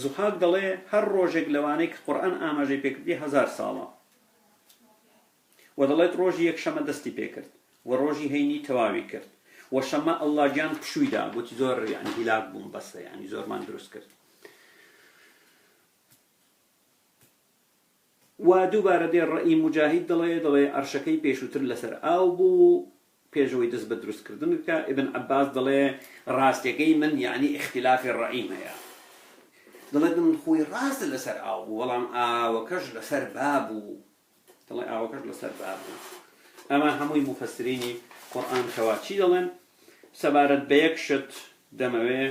زوحاک دەڵێ هەر ڕۆژێک لەوانەی کە قورئان ئاماژەی پێکردی 1000 ساڵە و دەڵێت ڕۆژی یەک شەمە دەستی پێکرد و ڕۆژی هەینی تەواوی کرد و شەمە ئەڵڵا گیان پشوویدا بۆتی زۆر یعنی هیلاک بووم بەسە یعنی زۆرمان دروست کرد و دووبارە دێ ڕەئی مجاهید دەڵێ عەرشەکەی پێشووتر لەسەر ئاو بوو پێشەوەی دەست بە دروستکردن بکە ئیبن عەباس دەڵێ ڕاستیەکەی من یعنی اختلافی ڕەئیم هەیە دەڵێت من خۆی ڕاستە لەسەر ئاو بوو بەڵام ئاوەکەش لەسەر با بوو دەڵێ ئاوەکەش لەسەر با بوو ئەمە هەمووی مفەسرینی قورئان کەوا چی دەڵێن سەبارەت بە یەک شت دەمەوێ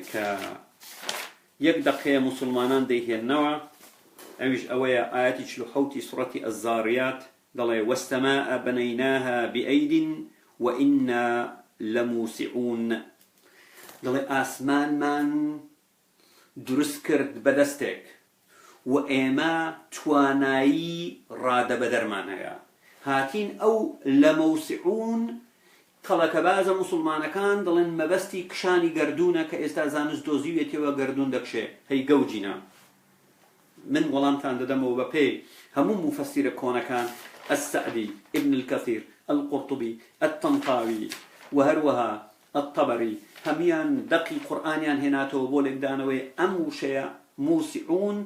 کە یەک دەقەیە موسڵمانان دەیهێننەوە ئەویش ئەوەیە ئایەتی 47 سوڕەتی الزاریات دەڵێ وەستەماء بەنەیناها بئەید وئنا لەموسعون دەڵێ ئاسمانمان دروست کرد بەدەستێک و ئێمە توانایی ڕادەبەدەرمان هەیە هاتین ئەو لەمەوسعون کەڵەکە بازە موسڵمانەکان دەڵێن مەبەستی کشانی گەردوونە کە ئێستا زانست دۆزیوێتەوە گەردوون دەکشێ هەی گەوجینە من وەڵامتان دەدەمەوە بە پێی هەموو مفەسیرە کۆنەکان السعدي ابن الكثير القرطبي الطنطاوي وهروها الطبري هەمیان دەقی قورئانیان هێناتەوە بۆ لێکدانەوەی ئەم وشەیە موسعون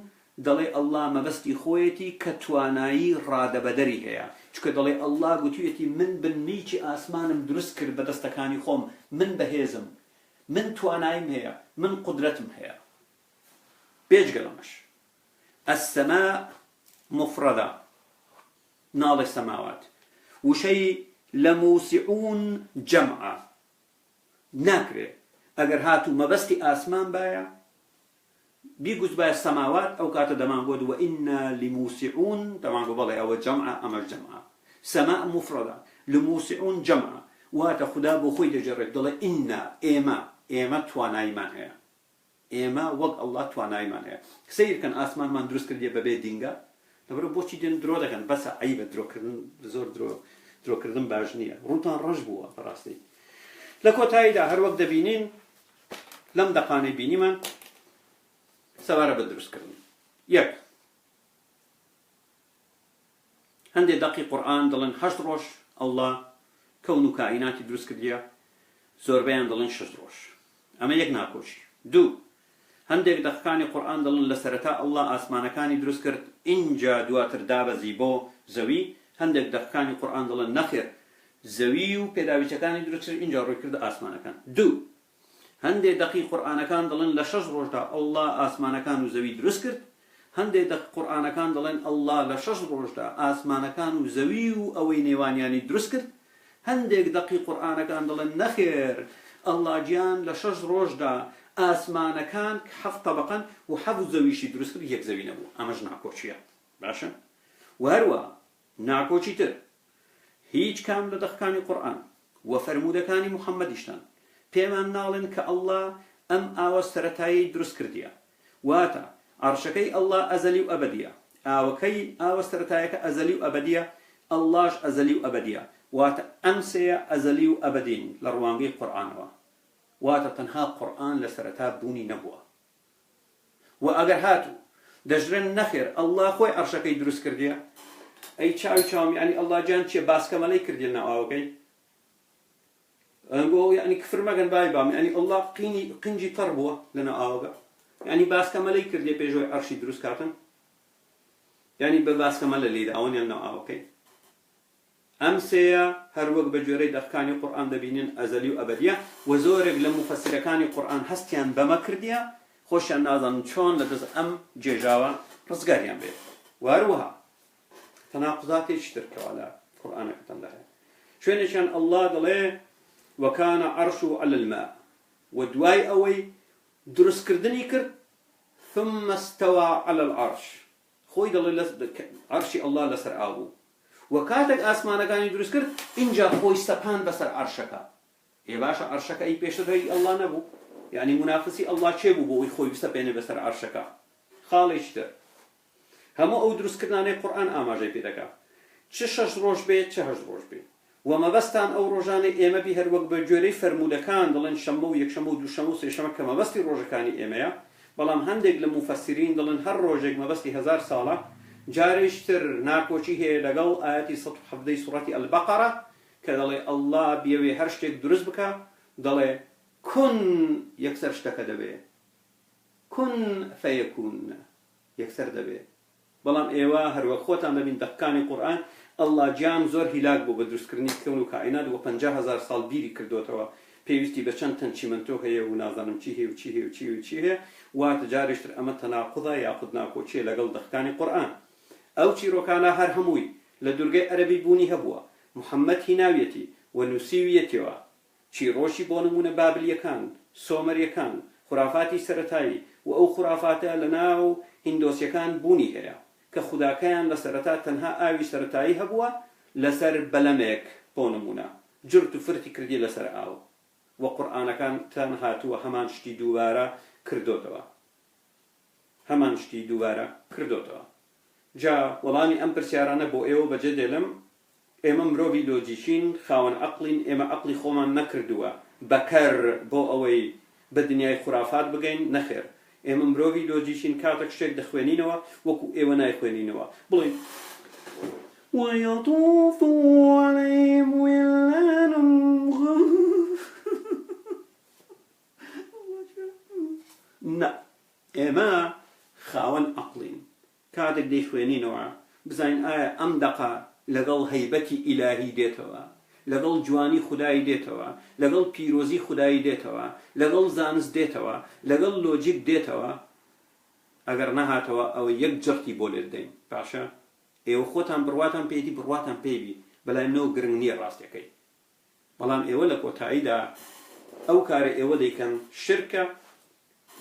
دەڵێ ئەڵڵا مەبەستی خۆیەتی کە توانایی ڕادەبەدەری هەیە چونکە دەڵێ ئەڵڵا گوتوویەتی من بنمیکی ئاسمانم دروست کرد بە دەستەکانی خۆم من بەهێزم من تواناییم هەیە من قودرەتم هەیە بێجگەلەمەش السەماء مفردە ناڵی سەماوات وشەی لەموسعون جەمعە ناکرێ ئەگەر هاتوو مەبەستی ئاسمان باە بیگوت باە سەماوات ئەو کاتە دەمانگۆت وئنا لموسعون دەمانگۆ بەڵێ ئەوە جەمعە ئەمەش جەمعە سەماء مفردە لموسعون جەمعە واتە خوددا بۆ خۆی دەجێڕێت دەڵێ ئینا ئێمە تواناییمان هەیە ئێمە وەک ئەڵڵا تواناییمان هەیە سەیرکەن ئاسمانمان دروست کردیە بەبێ دینگە لەبەرە بۆچی دێن درۆ دەکەن بەسە عەیبە درۆکردن زۆر درۆکردن باش نییە ڕووتان ڕەش بووە بەڕاستی لە کۆتاییدا هەر وەک دەبینین لەم دەقانەی بینیمان سەبارە بە دروستکردن یەک هەندێک دەقی قورئان دەڵێن 8 ڕۆژ ئەڵڵا کەون و کائیناتی دروست کردیە زۆربەیان دەڵێن 6 ڕۆژ ئەمە یەک ناکۆچی دوو هەندێک دەقەکانی قورئان دەڵێن لە سەرەتا ئەڵڵا ئاسمانەکانی دروست کرد ئینجا دواتر دابەزی بۆ زەوی هەندێک دەقەکانی قورئان دەڵێن نەخێر زەوی و پێداویچەکانی دروست کرد ئینجا ڕووی کردە ئاسمانەکان دوو هەندێک دەقی قورئانەکان دەڵێن لە 6 ڕۆژدا ئەڵڵا ئاسمانەکان و زەوی دروست کرد هەندێک قورئانەکان دەڵێن ئەڵڵا لە 6 ڕۆژدا ئاسمانەکان و زەوی و ئەوەی نێوانیانی دروست کرد. هەندێک دەقی قورئانەکان دەڵێن نەخێر ئەڵڵا گیان لە 6 ڕۆژدا ئاسمانەکان 7 طبقەن و 7 زەویشی دروست کرد، یەک زەوی نەبوو. ئەمەش ناکۆچیە. باشە؟ و هەروە ناکۆچی تر هیچ کام لە دەقەکانی قورئان و فەرمودەکانی موحەممەدیشتان پێمان ناڵێن کە ئەڵڵا ئەم ئاوە سەرەتایی دروست کردیە، واتە عەرشەکەی ئەڵڵا ئەزەلی و ئەبەدیە، ئاوەکەی ئاوە سەرەتایەکە ئەزەلی و ئەبەدیە، ئەڵڵاش ئەزەلی و ئەبەدیە، واتە ئەم سێیە ئەزەلی و ئەبەدین لە ڕوانگەی قورئانەوە، واتە تەنها قورئان لە سەرەتا بوونی نەبووە. و ئەگەر هاتوو دەژرێن نەخێر ئەڵڵا خۆی عەرشەکەی دروست کردیە، ئەی چاوی چاوم یعنی ئەڵڵا جان چیە باسکەمەلەی کردی لە ئاوەکەی؟ ئەنگۆ یعنی کفر مەگەن بای بام، یعنی ئەڵڵا قینجی تەڕ بووە لەناو ئاوەکە، یعنی باسکەمەلەی کردی پێشەوەی عەرشی دروست کاتن، یعنی بە باسکەمەلە لێدا ئەوەنیان ناو ئاوەکەی. ئەم سێیە هەروەک بە جۆرەی دەقەکانی قورئان دەبینن ئەزەلی و ئەبەدیە، و زۆرێک لە مفەسیرەکانی قورئان هەستیان بەمە کردیە، خۆشیان نازانن چۆن لەدەست ئەم جێژاوە ڕزگاریان بێت. و هەروەها تەناقوزاتێکی تر کەوا لە قورئانەکەتاندا هەیە. شوێنێکیان ئەڵڵا دەڵێ وەکانە عەرشو عەلە الماء، و دوای ئەوەی دروستکردنی کرد ثم استوى على العرش، خۆی دەڵێ عەرشی ئەڵڵا لەسەر ئاو بوو، و کاتێک ئاسمانەکانی دروست کرد اینجا خۆی سەپاند بەسەر عەرشەکە. ئێ باشە عەرشەکە ئەی پێشترەوەی ئەڵڵا نەبوو، یعنی منافسی ئەڵڵا چێ بوو بۆ ئەوی خۆی بسەپێنێ بەسەر عەرشەکە؟ خاڵێکی تر هەموو ئەو دروستکردنانەی قورئان ئاماژەی پێ دەکات، چ 6 ڕۆژ بێت چ 8 ڕۆژ بێت، و مەبەستان ئەو ڕۆژانەی ئێمە بی هەروەک بە جۆرەی فەرمودەکان دەڵێن شەممە و یەکشەمە و دووشەمە و سێشەمە کە مەبەستی ڕۆژەکانی ئێمەیە، بەڵام هەندێک لە مفەسیرین دەڵێن هەر ڕۆژێک مەبەستی 1000 ساڵە. جارێشتر ناکۆچی هەیە لەگەڵ ئاەتی 117 سوڕەتی ئەلبەقەرە کە دەڵێ ئەڵڵا بێوێ هەر شتێک دروست بکە، دەڵێ کون یەکسەر شتەکە دەبێ، کون فەیەکون یەکسەر دەبێ. بەڵام ئێوە هەروەک خۆتان دەبین دەقەکانی قورئان ئەڵڵا گیان زۆر هیلاک بوو بە دروستکردنی کەون و کائینات، و 50,000 ساڵ بیری کردوتەوە پێویستی بە چەند تەنچیمەنتۆ هەیە و نازانم چی هەیە و چی هەیە و چی و چی هەیە. واتە جارێشتر ئەمە تەناقوضە یاخود ناکۆچیە لەگەڵ دەقەکانی قورئان. ئەو چیرۆکانە هەر هەمووی لە دوورگەی عەرەبی بوونی هەبووە، موحەممەد هیناویەتی و نووسیویەتەوە. چیرۆشی بۆ نمونە بابلیەکان، سۆمەریەکان، خورافاتی سەرەتایی و ئەو خورافاتە لە ناو هیندۆسیەکان بوونی هەیە کە خوداکەیان لە سەرەتا تەنها ئاوی سەرەتایی هەبووە لەسەر بەلەمێک بۆ نمونە جرت و فرتی کردی لەسەر ئاو، و قورئانەکان تان هاتووە هەمان شتی دووبارە کردوتەوە، هەمان شتی دووبارە کردوتەوە. جا وەڵامی ئەم پرسیارانە بۆ ئێوە بەجێ دێڵم، ئێمە مرۆڤی لۆجیکین، خاوەن عەقڵین، ئێمە عەقڵی خۆمان نەکردووە بەکەر بۆ ئەوەی بە دنیای خورافات بگەین، نەخێر. ئێمە مرۆڤی لۆجیکین کاتێک شتێک دەخوێنینەوە وەکو ئێوە نایخوێنینەوە، بڵێن ويطوف عليهم ولدان نا ئێمە خاوەن عەقڵین، کاتێک دەیخوێنینەوە بزانین ئایا ئەم دەقە لەگەڵ هەیبەتی ئیلاهی دێتەوە، لەگەڵ جوانی خودایی دێتەوە، لەگەڵ پیرۆزی خودایی دێتەوە، لەگەڵ زانست دێتەوە، لەگەڵ لۆجیک دێتەوە. ئەگەر نەهاتەوە ئەوە یەک جڕتی بۆ لێ دەین. باشە ئێوە خۆتان بڕواتان پێیەتی بڕواتان پێوی بەلای منەوە گرنگ نییە ڕاستیەکەی، بەڵام ئێوە لە کۆتاییدا ئەو کارە ئێوە دەیکەن شرکە،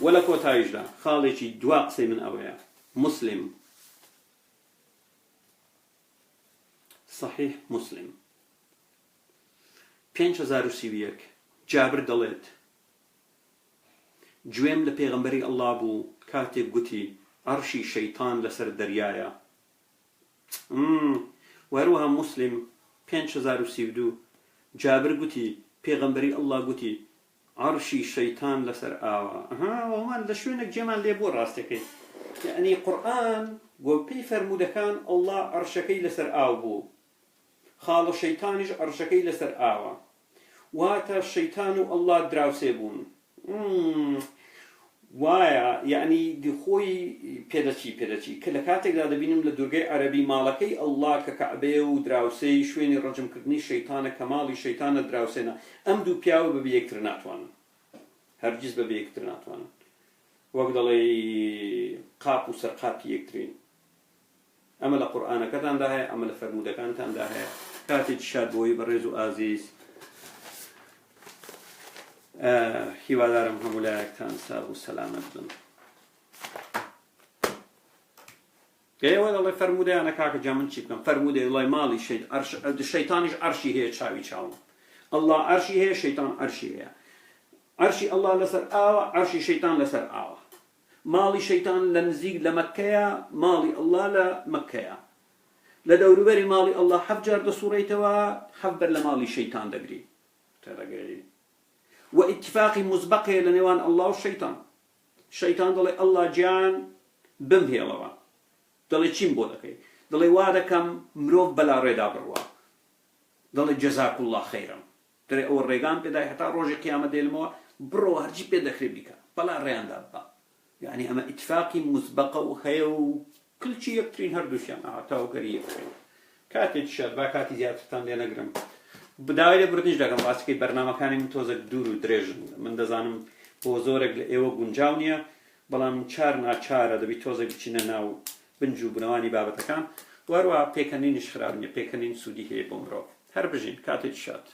و لە کۆتاییشدا خاڵێکی دوا قسەی من ئەوەیە. مسلم صحیح مسلم 5031 جابر دەڵێت گوێم لە پێغەمبەری ئەڵڵا بوو کاتێک گوتی عەرشی شەیتان لەسەر دەریایە. وەروەها مسلم 5032 جابر گوتی پێغەمبەری ئەڵڵا گوتی عەرشی شەیتان لەسەر ئاوە. وەمان لە شوێنێک جێمان لێ بۆ ڕاستەکەی، یعنی قورئان بۆ پێی فەرمودەکان ئەڵڵا عەرشەکەی لەسەر ئاو بوو، خاڵە شەیتانیش عەرشەکەی لەسەر ئاوە، واتە شەیتان و ئەڵڵا دراوسێ بوون. وایە یعنی خۆی پێدەچی کە لە کاتێکدا دەبینم لە دوورگەی عەرەبی ماڵەکەی ئەڵڵا کە کەعبەیە و دراوسەی شوێنی ڕەجمکردنی شەیتانە کە ماڵی شەیتانە دراوسێنە، ئەم دوو پیاوە بەبێ یەکتر ناتوانن، هەرگیز بەبێ یەکتر ناتوانن. وەک دەڵێ قاپ و سەرقاپی یەکترین ئەمە لە قورئانەکەتاندا هەیە ئەمە لە فەرموودەکانتاندا هەیە کاتێکی شاد بۆی بەڕێز و ئازیز هیوادارم هەموو لایەکتان ساغ و سەلامەت بن ئێوە دەڵێ فەرموودەیانە کاکە جا من چی بکەم فەرموودەی دڵی ماڵی شەیتانیش ئەرشی هەیە چاوی چاوم ئەڵڵا ئەرشی هەیە شەیتان ئەرشی هەیە عرشی ئەڵڵا لەسەر ئاوە عرشی شەیتان لەسەر ئاوە ماڵی شەیتان لە نزیک لە مەککەیە ماڵی ئەڵڵا لە مەککەیە لە دەوروبەری ماڵی ئەڵڵا حەفت جار دەسوڕێیتەوە حەفت بەر لە ماڵی شەیتان دەگری تێدەگەی و ئیتفاقی مزبەقەیە لە نێوان ئەڵڵا و شەیتان شەیتان دەڵێ ئەڵڵا گیان بمهێڵەوە دەڵێ چیم بۆ دەکەی دەڵێ وا دەکەم مرۆڤ بەلا ڕێدا بڕوا دەڵێ جەزاک الله خەیرم دەڵێ ئەوە ڕێگان پێدای هەتا ڕۆژی قیامەت دێنمەوە بڕۆ هەرچی پێ دەکرێت بیکە بەلا ڕێیاندا بە یعنی ئەمە ئیتفاقی مزبەقە و هەیە و کلچی یەکترین هەردووشیان هاتاوگەری یەکترین کاتێکی شاد با کاتی زیاترتان لێ نەگرم بداوای لێ بردنش دەکەم ڕاستەکەی بەرنامەکانی من تۆزێک دوور و درێژن من دەزانم بۆ زۆرێک لە ئێوە گونجاو نییە بەڵام چار ناچارە دەبی تۆزێک بچینە ناو بنج و بنەوانی بابەتەکان وەروە پێکەنینیش خراپ نییە پێکەنین سوودی هەیە بۆ مرۆڤ هەر بژین کاتێکی شاد